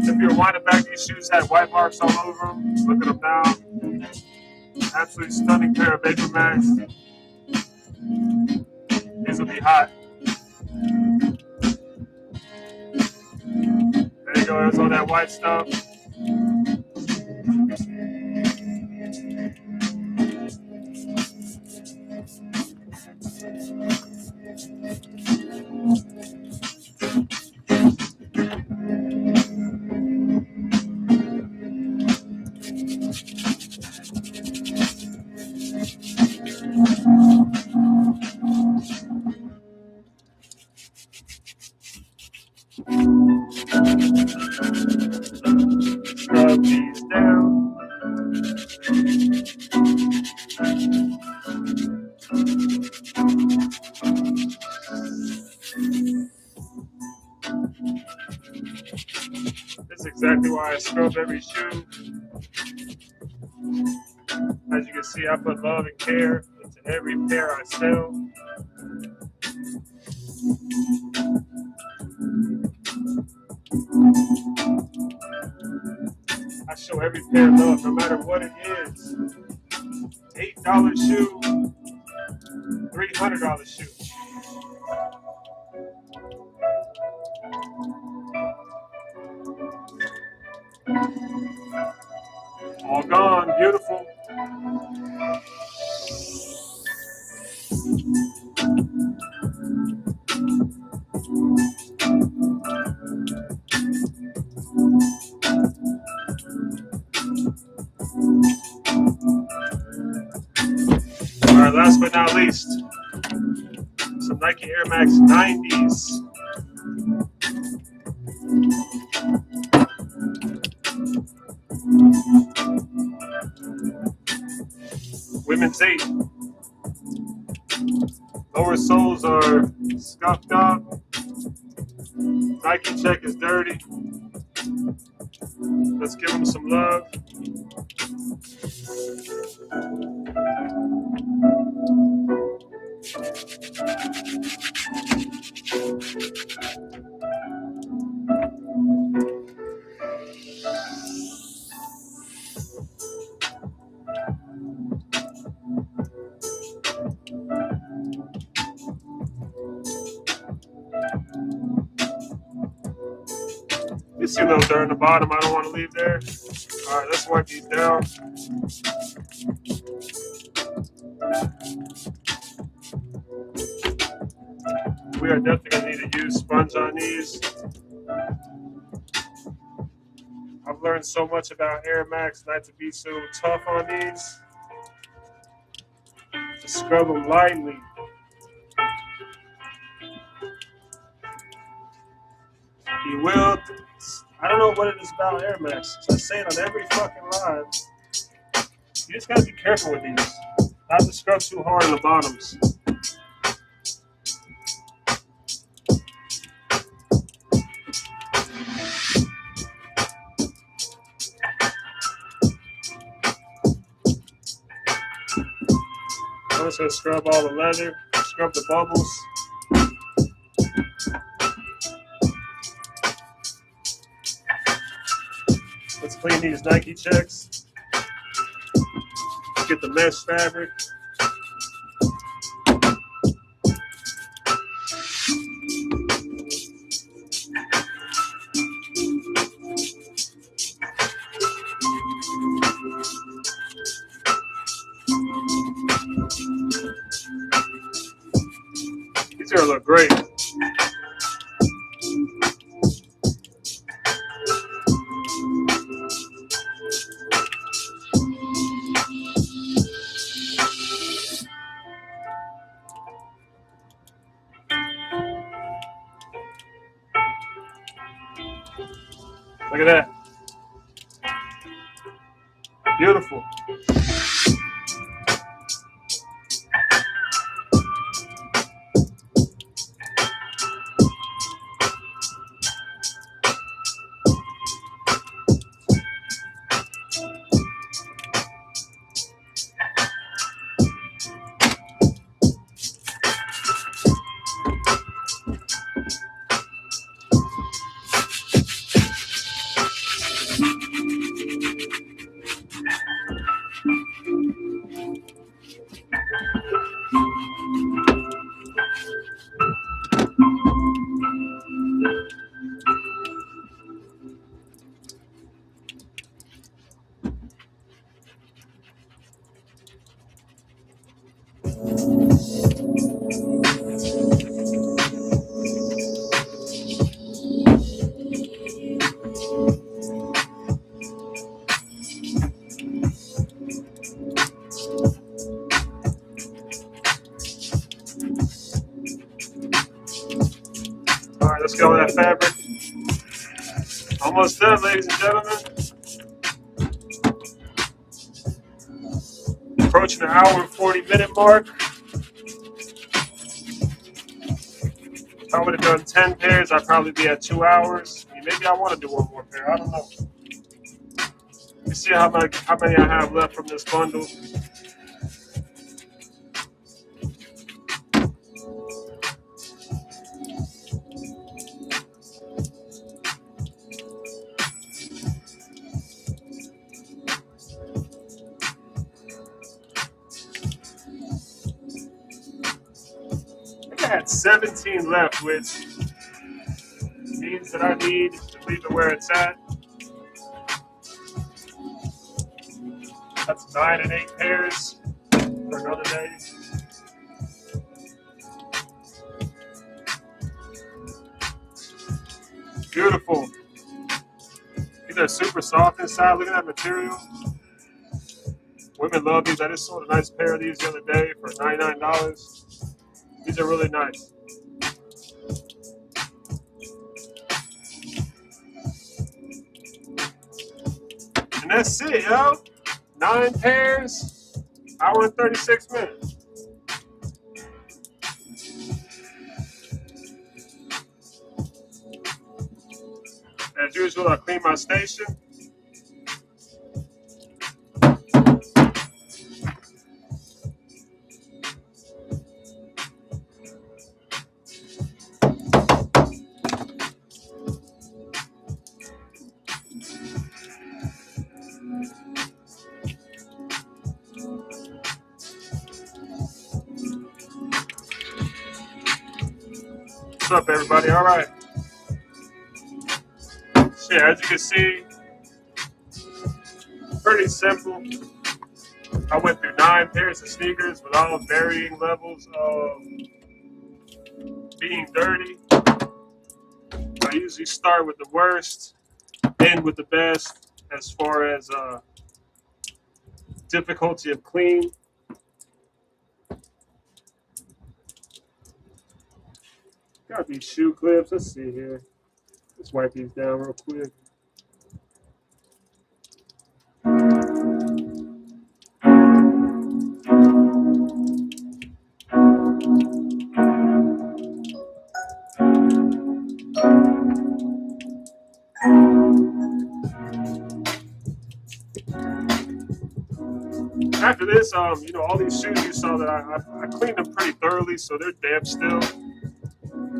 If you're winding back, these shoes had white marks all over them. Look at them now. Absolutely stunning pair of Vapor Max. These will be hot. There you go. There's all that white stuff. Scrub these down. This is exactly why I scrub every shoe. As you can see, I put love and care into every pair I sell. I show every pair love, no matter what it is. $8 shoe, $300 shoe. All gone, beautiful. All right, last but not least, some Nike Air Max 90s. Women's 8. Lower soles are scuffed up. Nike check is dirty. Let's give them some love. You see a little dirt in the bottom I don't want to leave there. All right, let's wipe these down. We are definitely going to need to use sponge on these. I've learned so much about Air Max not to be so tough on these. Just scrub them lightly. You will. I don't know what it is about Air Max. I say it on every fucking live. You just gotta be careful with these. Not to scrub too hard on the bottoms. I'm just gonna scrub all the leather, scrub the bubbles. Let's clean these Nike checks. Get the mesh fabric. These are gonna look great. Look at that. Beautiful. All right, let's go with that fabric. Almost done, ladies and gentlemen. Approaching the hour and 40-minute mark. If I would have done 10 pairs, I'd probably be at 2 hours. I mean, maybe I want to do one more pair. I don't know. Let's see how many I have left from this bundle. I had 17 left, which means that I need to leave it where it's at. That's 9 and 8 pairs for another day. Beautiful. These are super soft inside. Look at that material. Women love these. I just sold a nice pair of these the other day for $99. These are really nice. And that's it, yo. 9 pairs, hour and 36 minutes. As usual, I clean my station. What's up, everybody? All right. So, yeah, as you can see, pretty simple. I went through 9 pairs of sneakers with all varying levels of being dirty. I usually start with the worst, end with the best as far as difficulty of clean. Got these shoe clips. Let's see here. Let's wipe these down real quick. after this, you know, all these shoes you saw that I cleaned them pretty thoroughly, so they're damp still.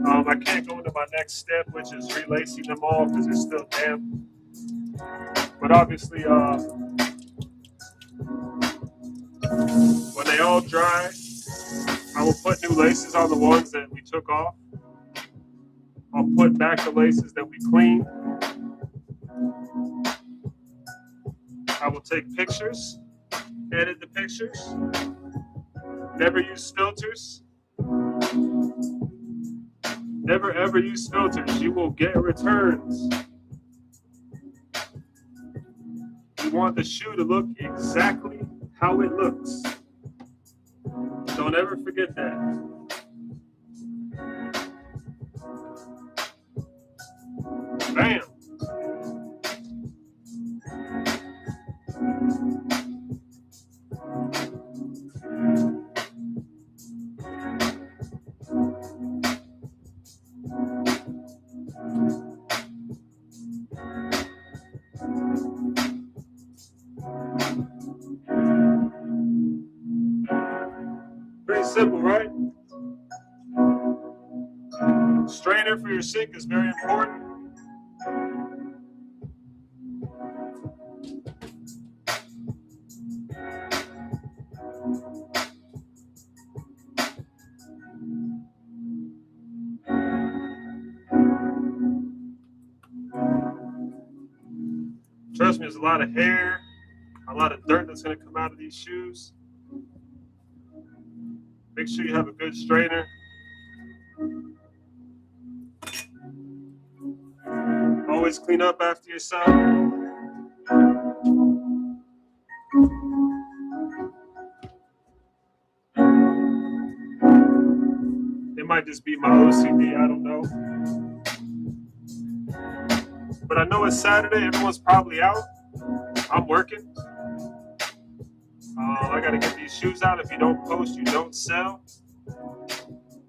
I can't go into my next step, which is relacing them all because they're still damp. But obviously, when they all dry, I will put new laces on the ones that we took off. I'll put back the laces that we cleaned. I will take pictures, edit the pictures, never use filters. Never ever use filters. You will get returns. You want the shoe to look exactly how it looks. Don't ever forget that. Bam. Pretty simple, right? Strainer for your sink is very important. Trust me, there's a lot of hair, a lot of dirt that's going to come out of these shoes. Make sure you have a good strainer. Always clean up after yourself. It might just be my OCD, I don't know. But I know it's Saturday, everyone's probably out. I'm working. I got to get these shoes out. If you don't post, you don't sell.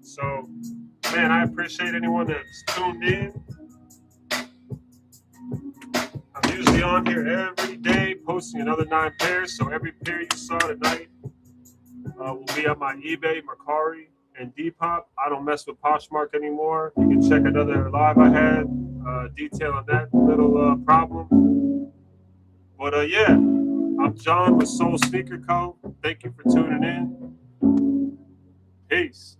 So, man, I appreciate anyone that's tuned in. I'm usually on here every day posting another 9 pairs. So every pair you saw tonight will be on my eBay, Mercari, and Depop. I don't mess with Poshmark anymore. You can check another live I had, detail on that little problem. But yeah, I'm John with Soul Sneaker Co. Thank you for tuning in. Peace.